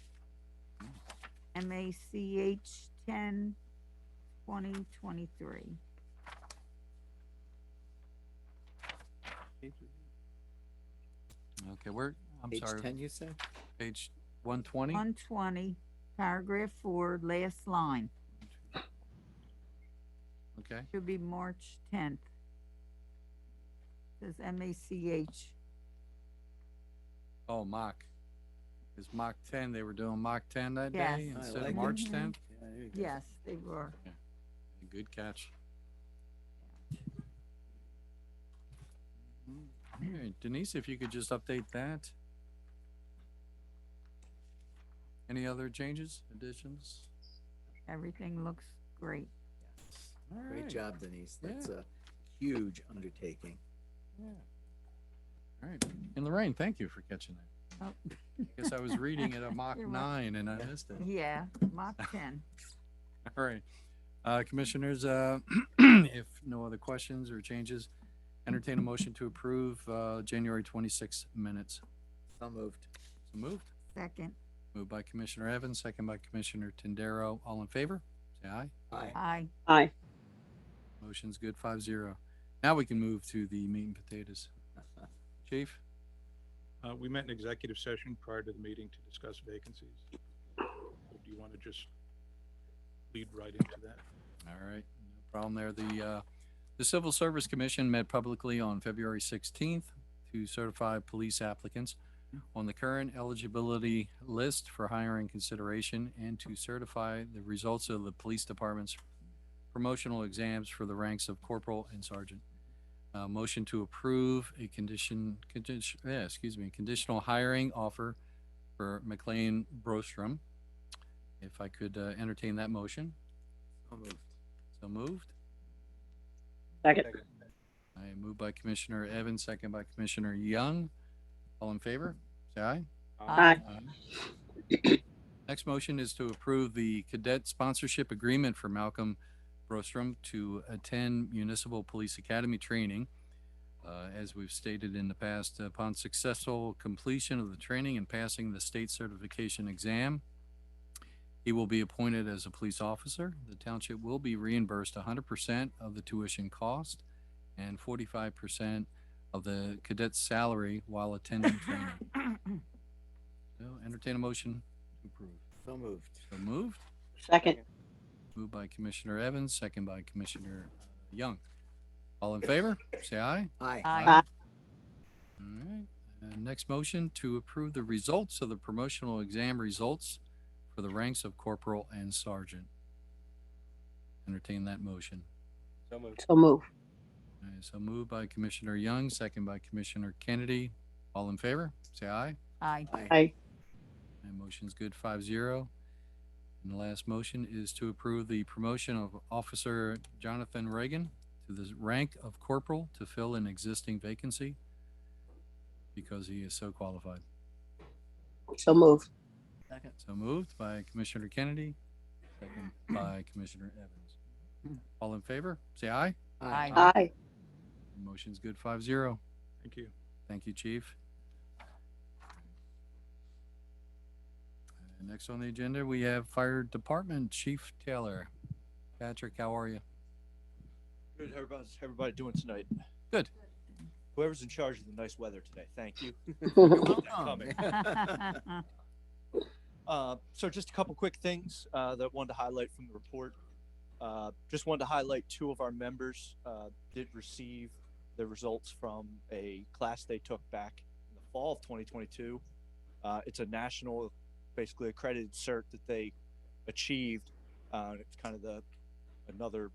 MACH 10, 2023. Okay, I'm Page sorry, 10, you said? page 120? 120, paragraph 4, last line. Okay, Should be March 10th. Says MACH. oh, mock. Is mock 10, they were doing mock 10 that Yes. day I instead like of it. March Mhm. 10th? Yeah, there you go. Yes, they were. Good catch. All right, Denise, if you could just update that. Any other changes, additions? Everything looks great. All Great right. job, Denise. That's Yeah. a huge undertaking. Yeah. All right. In Lorraine, thank you for catching that. Oh. I guess I was reading at a Mach You're welcome. 9 and I missed it. Yeah, Mach 10. All right. Commissioners, if no other questions or changes, entertain a motion to approve January 26 minutes. So moved. So moved. Second. Moved by Commissioner Evans, second by Commissioner Tindaro. All in favor? Say aye. Aye. Aye. Aye. Motion's good, 5-0. Now we can move to the meat and potatoes. Chief? We met in executive session prior to the meeting to discuss vacancies. Do you want to just lead right into that? All right, no problem there. The Civil Service Commission met publicly on February 16th to certify police applicants on the current eligibility list for hiring consideration and to certify the results of the police department's promotional exams for the ranks of corporal and sergeant. Motion to approve a conditional hiring offer for McLean Brostrom. If I could entertain that motion. So moved. So moved. Second. I moved by Commissioner Evans, second by Commissioner Young. All in favor? Say aye. Aye. Next motion is to approve the cadet sponsorship agreement for Malcolm Brostrom to attend Municipal Police Academy training. As we've stated in the past, upon successful completion of the training and passing the state certification exam, he will be appointed as a police officer. The township will be reimbursed 100% of the tuition cost and 45% of the cadet's salary while attending training. So entertain a motion to approve. So moved. So moved. Second. Moved by Commissioner Evans, second by Commissioner Young. All in favor? Say aye. Aye. Aye. All right. Next motion to approve the results of the promotional exam results for the ranks of corporal and sergeant. Entertain that motion. So moved. So move. All right, so moved by Commissioner Young, second by Commissioner Kennedy. All in favor? Say aye. Aye. Aye. And motion's good, 5-0. And the last motion is to approve the promotion of Officer Jonathan Reagan to the rank of corporal to fill an existing vacancy because he is so qualified. So move. Second. So moved by Commissioner Kennedy, second by Commissioner Evans. All in favor? Say aye. Aye. Aye. Motion's good, 5-0. Thank you. Thank you, Chief. Next on the agenda, we have Fire Department Chief Taylor. Patrick, how are you? Good. How's everybody doing tonight? Good. Whoever's in charge of the nice weather today, thank you. You're Keep that welcome. coming. So just a couple quick things that I wanted to highlight from the report. Just wanted to highlight two of our members did receive the results from a class they took back in the fall of 2022. It's a national, basically accredited cert that they achieved. It's kind of another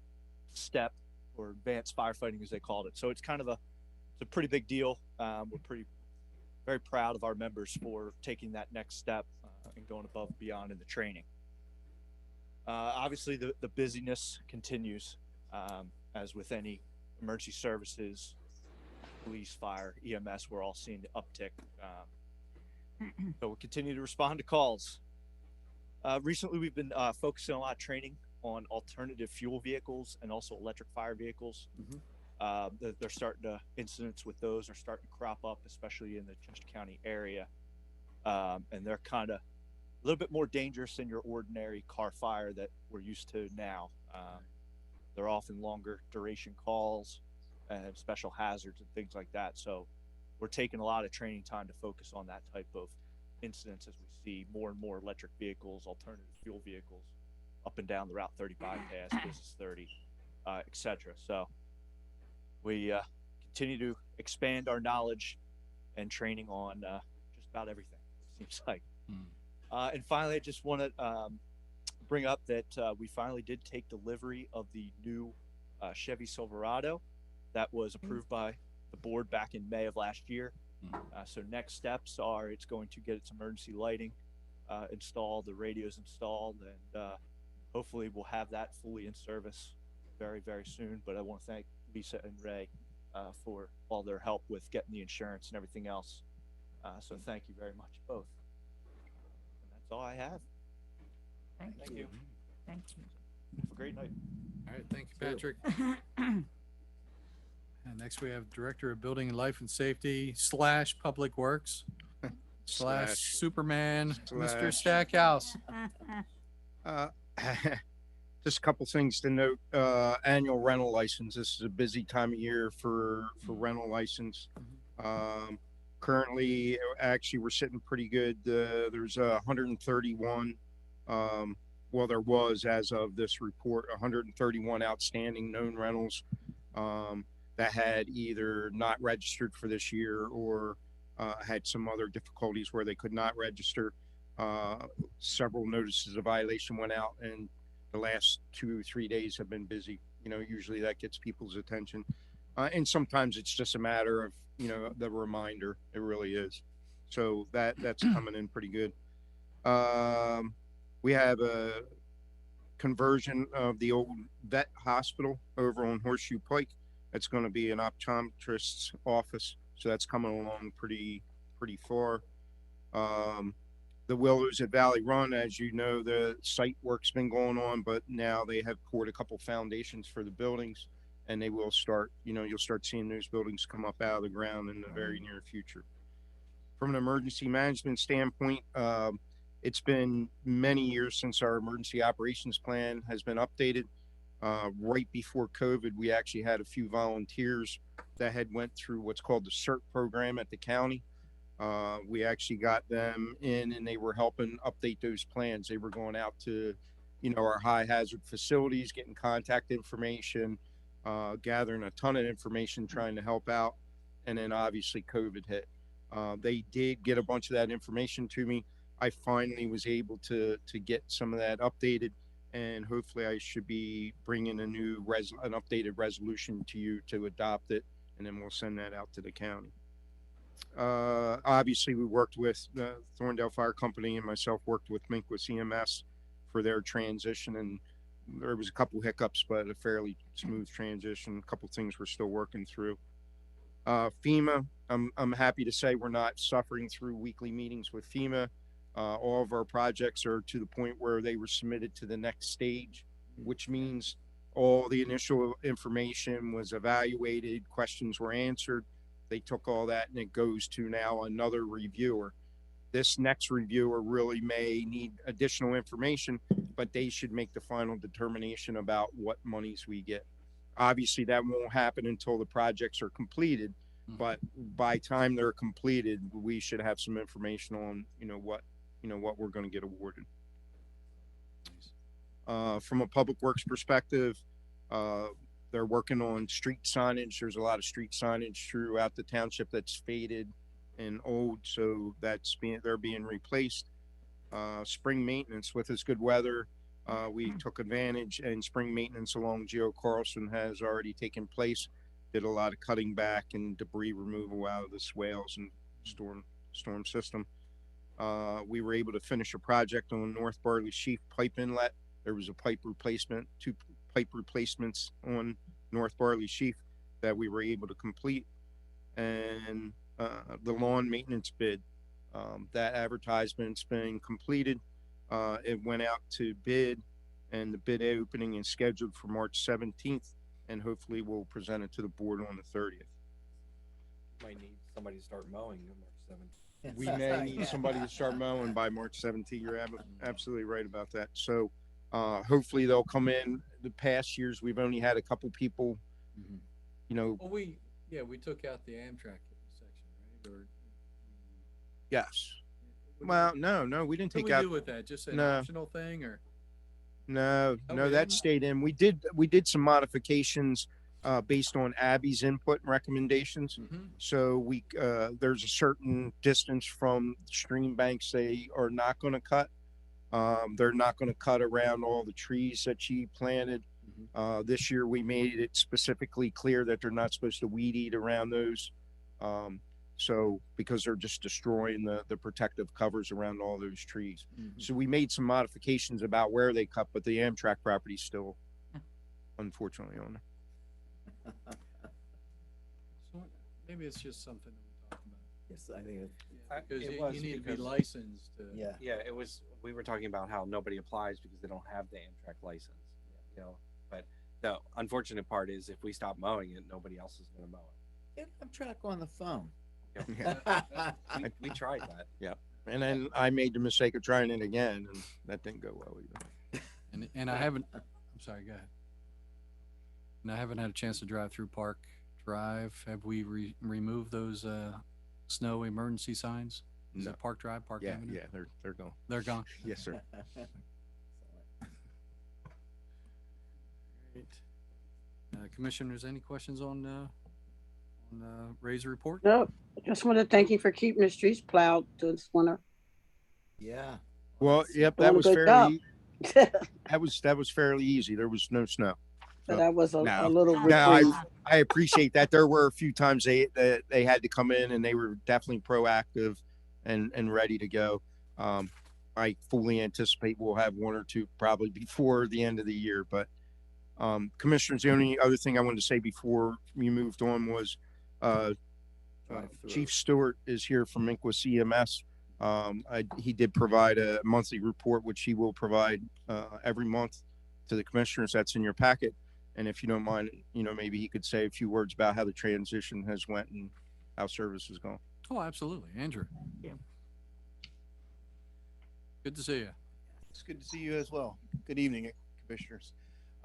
step or advanced firefighting as they called it. So it's kind of it's a pretty big deal. We're very proud of our members for taking that next step and going above and beyond in the training. Obviously the busyness continues, as with any emergency services, police, fire, EMS, we're all seeing the uptick. So we'll continue to respond to calls. Recently, we've been focusing a lot of training on alternative fuel vehicles and also electric fire vehicles. They're starting to, incidents with those are starting to crop up, especially in the Chester County area. And they're kind of a little bit more dangerous than your ordinary car fire that we're used to now. They're often longer duration calls and special hazards and things like that. So we're taking a lot of training time to focus on that type of incidents as we see more and more electric vehicles, alternative fuel vehicles up and down the Route 30 bypass, Business 30, etc. So we continue to expand our knowledge and training on just about everything, it seems like. And finally, I just want to bring up that we finally did take delivery of the new Chevy Silverado that was approved by the board back in May of last year. So next steps are it's going to get its emergency lighting installed, the radios installed, and hopefully we'll have that fully in service very, very soon. But I want to thank Lisa and Ray for all their help with getting the insurance and everything else. So thank you very much, both. And that's all I have. Thank you. Thank you. Have a great night. All right, thank you, Patrick. And next we have Director of Building and Life and Safety / Public Works / Superman, Mr. Stackhouse. Just a couple things to note. Annual rental license. This is a busy time of year for rental license. Currently, actually, we're sitting pretty good. There's 131. Well, there was, as of this report, 131 outstanding known rentals that had either not registered for this year or had some other difficulties where they could not register. Several notices of violation went out, and the last 2-3 days have been busy. You know, usually that gets people's attention. And sometimes it's just a matter of, you know, the reminder. It really is. So that's coming in pretty good. We have a conversion of the old vet hospital over on Horseshoe Pike. That's going to be an optometrist's office. So that's coming along pretty far. The Willows at Valley Run, as you know, the site work's been going on, but now they have poured a couple foundations for the buildings, and they will start, you know, you'll start seeing those buildings come up out of the ground in the very near future. From an emergency management standpoint, it's been many years since our emergency operations plan has been updated. Right before COVID, we actually had a few volunteers that had went through what's called the CERT program at the county. We actually got them in, and they were helping update those plans. They were going out to, you know, our high hazard facilities, getting contact information, gathering a ton of information, trying to help out. And then obviously COVID hit. They did get a bunch of that information to me. I finally was able to get some of that updated, and hopefully I should be bringing an updated resolution to you to adopt it, and then we'll send that out to the county. Obviously we worked with the Thorndale Fire Company, and myself worked with Minquist EMS for their transition, and there was a couple hiccups, but a fairly smooth transition. A couple things we're still working through. FEMA, I'm happy to say we're not suffering through weekly meetings with FEMA. All of our projects are to the point where they were submitted to the next stage, which means all the initial information was evaluated, questions were answered. They took all that, and it goes to now another reviewer. This next reviewer really may need additional information, but they should make the final determination about what monies we get. Obviously, that won't happen until the projects are completed, but by time they're completed, we should have some information on, what we're going to get awarded. From a public works perspective, they're working on street signage. There's a lot of street signage throughout the township that's faded and old, so they're being replaced. Spring maintenance, with this good weather, we took advantage, and spring maintenance along Geo Carlson has already taken place. Did a lot of cutting back and debris removal out of the swales and storm system. We were able to finish a project on North Barley Sheaf pipe inlet. There was a pipe replacement, 2 pipe replacements on North Barley Sheaf that we were able to complete. And the lawn maintenance bid, that advertisement's been completed. It went out to bid, and the bid opening is scheduled for March 17th, and hopefully we'll present it to the board on the 30th. Might need somebody to start mowing on March 7th. We may need somebody to start mowing by March 17th. You're absolutely right about that. So hopefully they'll come in. The past years, we've only had a couple people, Well, we took out the Amtrak section, right? Or yes. Well, no, we didn't what take do we out. do with that? Just an No. optional thing, or? No, Oh, no, we that didn't? stayed in. We did some modifications based on Abby's input and recommendations. So there's a certain distance from stream banks they are not going to cut. They're not going to cut around all the trees that she planted. This year we made it specifically clear that they're not supposed to weed eat around those. So, because they're just destroying the protective covers around all those trees. Mhm. So we made some modifications about where they cut, but the Amtrak property still unfortunately on there. So maybe it's just something that we talk about. Yes, I think it's, Because It you was need to be because- licensed to. yeah. Yeah, it was, we were talking about how nobody applies because they don't have the Amtrak license, you know, but the unfortunate part is if we stop mowing it, nobody else is gonna mow it. Get Amtrak on the phone. We tried that. Yeah. And then I made the mistake of trying it again, and that didn't go well either. And I haven't, I'm sorry, go ahead. And I haven't had a chance to drive through Park Drive. Have we removed those, snow emergency signs? Is No. it Park Drive, Park Yeah, Avenue? yeah, they're gone. They're gone? Yes, sir. Great. Commissioners, any questions on Ray's report? No, just want to thank you for keeping the streets plowed this winter. Yeah. Well, yep, Doing that a was good job. fairly, that was fairly easy. There was no snow. So that was a No. little No, reprieve. I appreciate that. There were a few times they had to come in and they were definitely proactive and ready to go. I fully anticipate we'll have one or two probably before the end of the year. But commissioners, the only other thing I wanted to say before we moved on was Chief Stewart is here from Inquis EMS. He did provide a monthly report, which he will provide every month to the commissioners. That's in your packet. And if you don't mind, maybe he could say a few words about how the transition has went and how service has gone. Oh, absolutely. Andrew. Yeah. Good to see you. It's good to see you as well. Good evening, commissioners.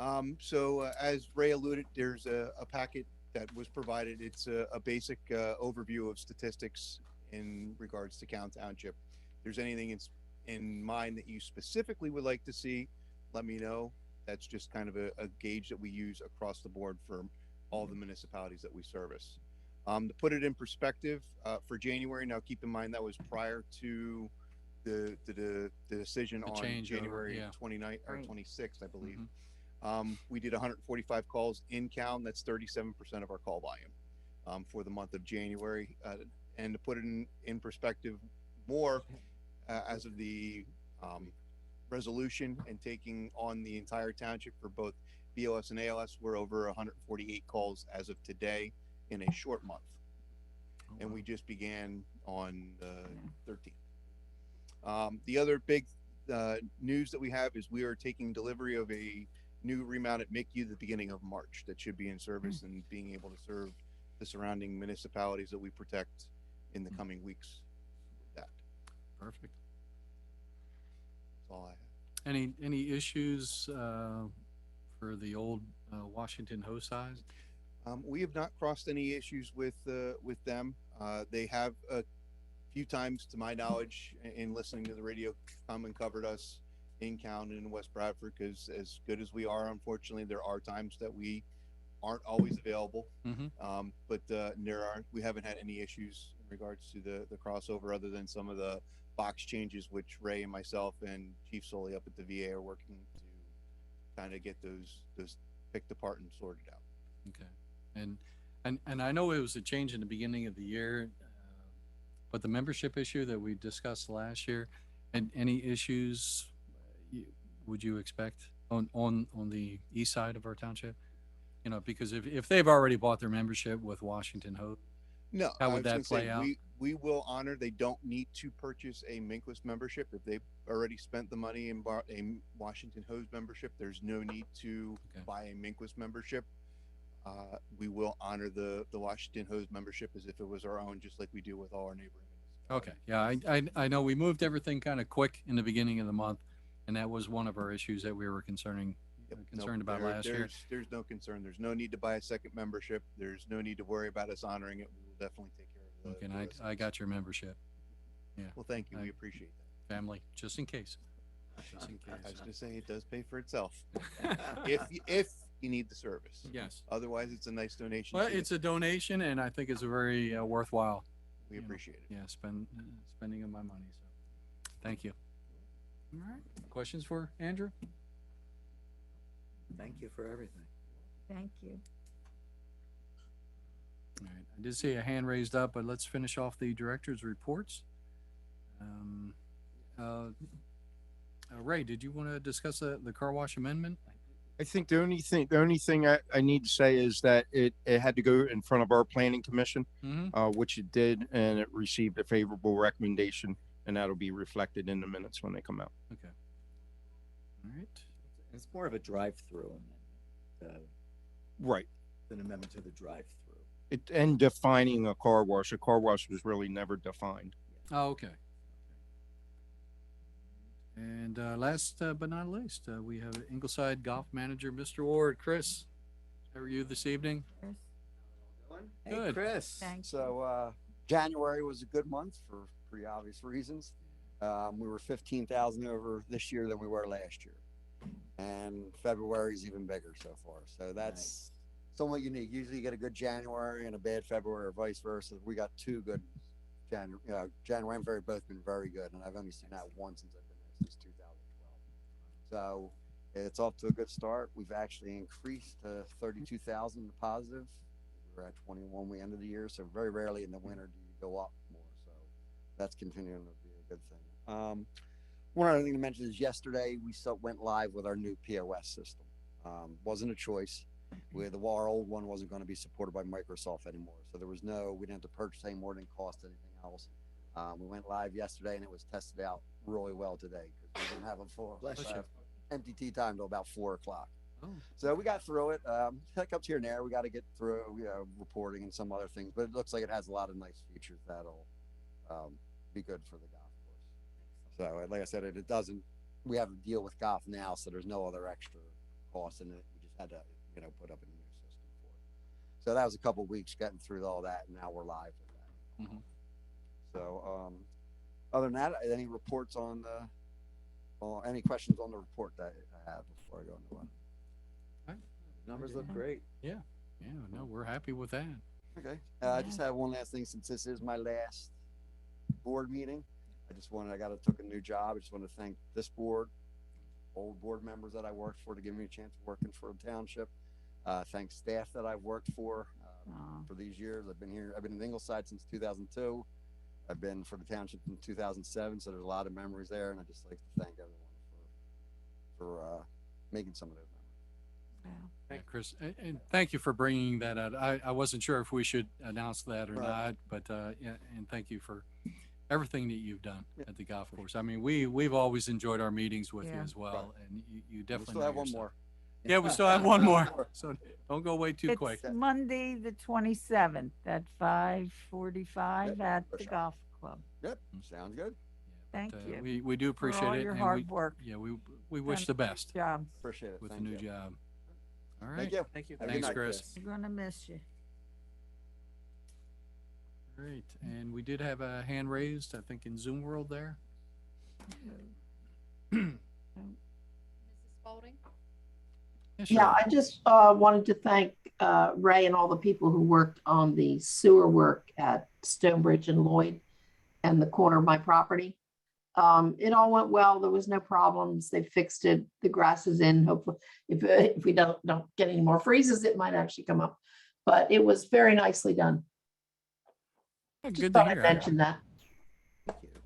As Ray alluded, there's a packet that was provided. It's a basic overview of statistics in regards to Count Township. If there's anything in mind that you specifically would like to see, let me know. That's just kind of a gauge that we use across the board for all the municipalities that we service. To put it in perspective, for January, now keep in mind that was prior to the decision The on change over, January yeah. 29th or Right. 26th, I believe. Mm-hmm. We did 145 calls in count. That's 37% of our call volume for the month of January. And to put it in perspective more, as of the resolution and taking on the entire township for both BOS and ALS, we're over 148 calls as of today in a short month. And we just began on the 13th. The other big news that we have is we are taking delivery of a new remounted MICU at the beginning of March that should be in service and being able to serve the surrounding municipalities that we protect in the coming weeks. With that, Perfect. that's all I have. Any issues for the old Washington hose size? We have not crossed any issues with them. They have a few times, to my knowledge, in listening to the radio, come and covered us in Count and in West Bradford. Because as good as we are, unfortunately, there are times that we aren't always available. Mm-hmm. But we haven't had any issues in regards to the crossover, other than some of the box changes, which Ray and myself and Chief Soley up at the VA are working to kind of get those picked apart and sorted out. Okay. And I know it was a change in the beginning of the year, but the membership issue that we discussed last year, and any issues would you expect on the east side of our township? Because if they've already bought their membership with Washington Hose, No, how I would was that gonna play say, out? We will honor. They don't need to purchase a Minquist membership if they've already spent the money and bought a Washington Hose membership. There's no need to buy a Minquist membership. We will honor the Washington Hose membership as if it was our own, just like we do with all our neighboring. Okay, yeah, I know we moved everything kind of quick in the beginning of the month, and that was one of our issues that we were concerned about last year. There's no concern. There's no need to buy a second membership. There's no need to worry about us honoring it. We will definitely take care of Okay, and I got your membership. Yeah. Well, thank you. We appreciate that. Family, just in case. Just in I was case. going to say it does pay for itself if you need the service. Yes. Otherwise, it's a nice donation. Well, to it's a donation, and I think it's a very worthwhile. We appreciate it. Yeah, spending of my money. So, thank you. All right. Questions for Andrew? Thank you for everything. Thank you. All right, I did see a hand raised up, but let's finish off the director's reports. Ray, did you want to discuss the car wash amendment? I think the only thing I need to say is that it had to go in front of our planning commission, which it did, and it received a favorable recommendation, and that'll be reflected in the minutes when they come out. Okay. All right. It's more of a drive-through amendment. Right. An amendment to the drive-through. And defining a car wash. A car wash was really never defined. Oh, okay. And last but not least, we have Ingleside Golf Manager, Mr. Ward. Chris, how are you this evening? Hey, Good. Chris. So January was a good month for pretty obvious reasons. We were 15,000 over this year than we were last year, and February is even bigger so far. So that's somewhat unique. Usually you get a good January and a bad February, or vice versa. We got two good January and February both been very good, and I've only seen that once since I've been there since 2012. So it's off to a good start. We've actually increased to 32,000 positive. We were at 21 we ended the year, so very rarely in the winter do you go up more. So that's continuing to be a good thing. One other thing to mention is yesterday we went live with our new POS system. Wasn't a choice. Our old one wasn't going to be supported by Microsoft anymore, so we didn't have to purchase any more than cost anything else. We went live yesterday and it was tested out really well today because we didn't have empty tea time till about 4 o'clock. Oh. So we got through it. Hiccups here and there. We got to get through, reporting and some other things, but it looks like it has a lot of nice features that'll be good for the golf course. So, like I said, it doesn't. We have a deal with Golf Now, so there's no other extra cost in it. We just had to, put up a new system for it. So that was a couple of weeks getting through all that, and now we're live with that. So, other than that, any reports on any questions on the report that I have before I go into one? Numbers look great. Yeah. No, we're happy with that. Okay. I just have one last thing since this is my last board meeting. Took a new job. I just want to thank this board, old board members that I worked for to give me a chance of working for the township. Thank staff that I've worked for these years. I've been in Ingleside since 2002. I've been for the township in 2007, so there's a lot of memories there, and I just like to thank everyone for making some of those memories. Yeah, Chris, and thank you for bringing that out. I wasn't sure if we should announce that or not, but yeah, and thank you for everything that you've done at the golf course. I mean, we've always enjoyed our meetings with you as well, and you definitely still have one more. Yeah, we still have one more, so don't go away too quick. It's Monday, the 27th at 5:45 at the golf club. Yep, sounds good. Thank you. We do appreciate all it. your and hard work. Yeah, we wish the best. Job. Appreciate it. With the Thank new you. job. All right. Thank you. Thank you. Have a good Thanks, night, Chris. We're gonna miss you. Great, and we did have a hand raised, I think, in Zoom World there. Mrs. Spalding? Yeah, I just wanted to thank Ray and all the people who worked on the sewer work at Stonebridge and Lloyd and the corner of my property. It all went well. There was no problems. They fixed it. The grass is in. Hopefully, if we don't get any more freezes, it might actually come up. But it was very nicely done. Yeah, Just good to thought I'd hear. mention that.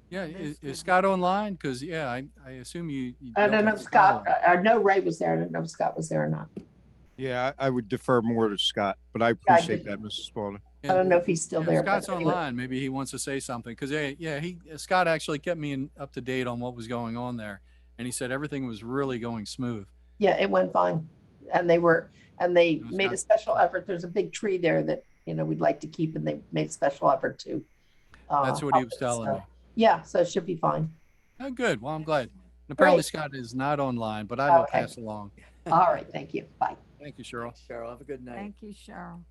Yeah, is Scott online? Because yeah, I assume you. I don't know with if Scott, I know Ray was there. I don't know if Scott was there or not. Yeah, I would defer more to Scott, but I appreciate that, Mrs. Spaulding. I don't know if he's still Yeah, there. Scott's but anyway. online. Maybe he wants to say something because Scott actually kept me up to date on what was going on there, and he said everything was really going smooth. Yeah, it went fine. And they made a special effort. There's a big tree there that, we'd like to keep, and they made a special effort to. That's what he help was it. telling So, me. yeah, so it should be fine. Oh, good. Well, I'm glad. And apparently Great. Scott is not online, but I will Okay. pass along. All right, thank you. Bye. Thank you, Cheryl. Cheryl, have a good night. Thank you, Cheryl.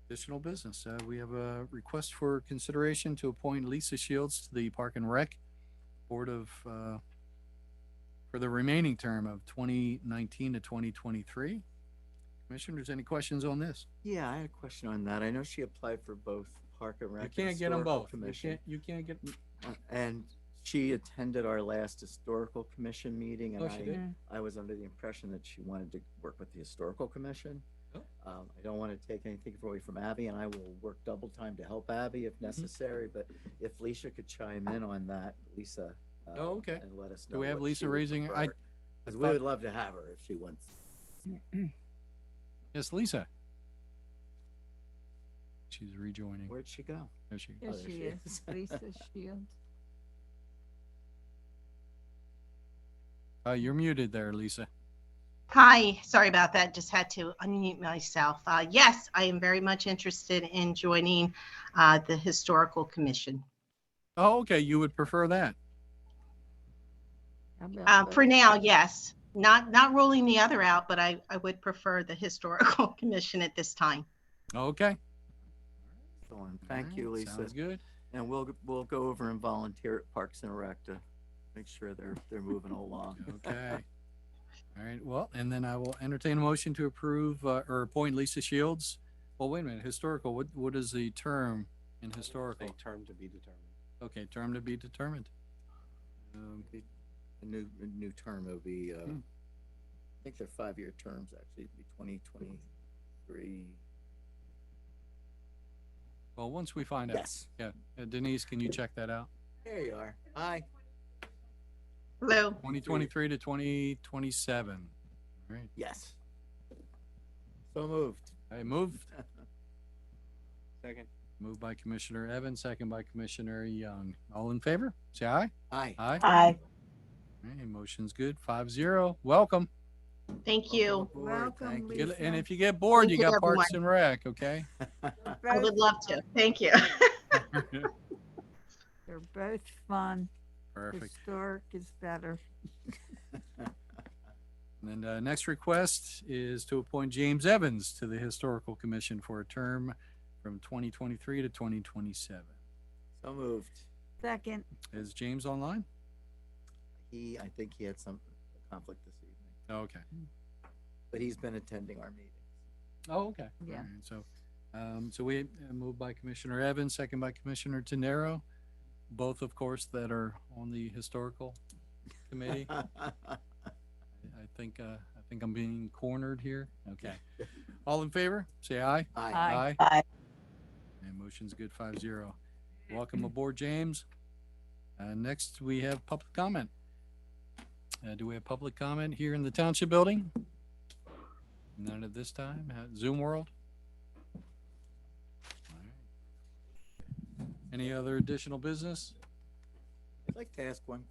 Additional business. We have a request for consideration to appoint Lisa Shields to the Park and Rec Board of, for the remaining term of 2019 to 2023. Commissioners, any questions on this? Yeah, I had a question on that. I know she applied for both Park and Rec. You can't and get them Historical both. Commission. You can't get. And she attended our last Historical Commission meeting, and Oh, she did? I was under the impression that she wanted to work with the Historical Commission. I don't want to take anything away from Abby, and I will work double time to help Abby if necessary, but if Lisa could chime in on that, Lisa. Oh, okay. And let us know. Do we have what Lisa she would raising? prefer. Because we would love to have her if she wants. Yes, Lisa. She's rejoining. Where'd she go? There she There Oh, there she she is, is. Lisa Shields. You're muted there, Lisa. Hi, sorry about that. Just had to unmute myself. Yes, I am very much interested in joining the Historical Commission. Oh, okay. You would prefer that. For now, yes. Not ruling the other out, but I would prefer the Historical Commission at this time. Okay. Excellent. Thank you, Lisa. Sounds good. And we'll go over and volunteer at Parks and Rec to make sure they're moving along. Okay. All right. Well, and then I will entertain a motion to approve or appoint Lisa Shields. Well, wait a minute. Historical. What is the term in historical? A term to be determined. Okay, term to be determined. A new term will be, I think they're 5-year terms, actually. It'd be 2023. Well, once we find out. Yes. Yeah. Denise, can you check that out? There you are. Hi. Hello. 2023 to 2027. All right. Yes. So moved. I moved. Second. Moved by Commissioner Evans, second by Commissioner Young. All in favor? Say aye. Aye. Aye. Aye. All right, motion's good. 5-0. Welcome. Thank you. Welcome, Get- Lisa. And if you get bored, Thank you you, got Parks everyone. and Rec, okay? I would love to. Thank you. They're both fun. Perfect. Historic is better. And then next request is to appoint James Evans to the Historical Commission for a term from 2023 to 2027. So moved. Second. Is James online? I think he had some conflict this evening, Okay. but he's been attending our meetings. Oh, okay. Yeah. All right, so we moved by Commissioner Evans, second by Commissioner Tenero, both, of course, that are on the Historical Committee. I think I'm being cornered here. Okay. All in favor? Say aye. Aye. Aye. And motion's good. 5-0. Welcome aboard, James. Next, we have public comment. Do we have public comment here in the Township Building? None at this time. Zoom world? All right. Any other additional business? I'd like to ask one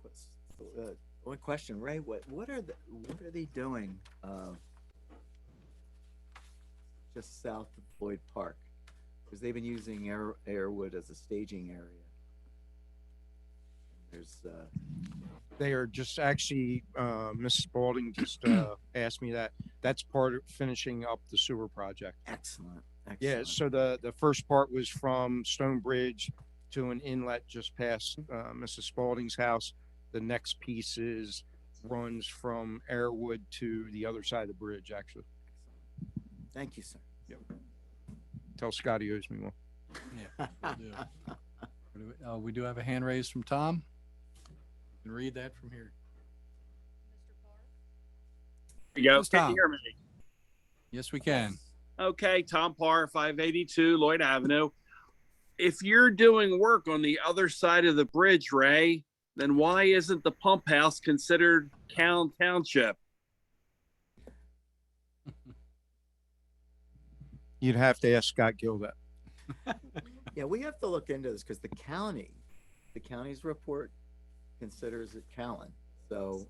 question, Ray. What are they doing just south of Floyd Park? Because they've been using Airwood as a staging area. There's They are just actually, Mrs. Spalding just asked me that. That's part of finishing up the sewer project. excellent. Yeah, so the first part was from Stonebridge to an inlet just past Mrs. Spalding's house. The next piece runs from Airwood to the other side of the bridge, actually. Thank you, sir. Yep. Tell Scotty he owes me one. Yeah. We do have a hand raised from Tom. You can read that from here. There you go. Yes, Can Tom. you hear me? Yes, we can. Okay, Tom Parr, 582 Lloyd Avenue. If you're doing work on the other side of the bridge, Ray, then why isn't the pump house considered Cowan Township? You'd have to ask Scott Gill that. Yeah, we have to look into this because the county's report considers it Callan. So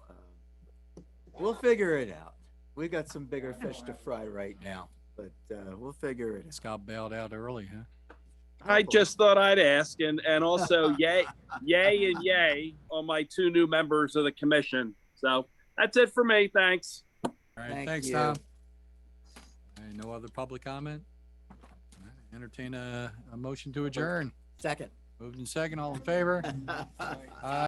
we'll figure it out. We got some bigger fish to fry right now, but we'll figure it out. Scott bailed out early, huh? I just thought I'd ask, and also yay and yay on my 2 new members of the commission. So that's it for me. Thanks. All right, Thank thanks, you. Tom. All right, no other public comment? All right, entertain a motion to adjourn. Second. Moved in second, all in favor? Aye.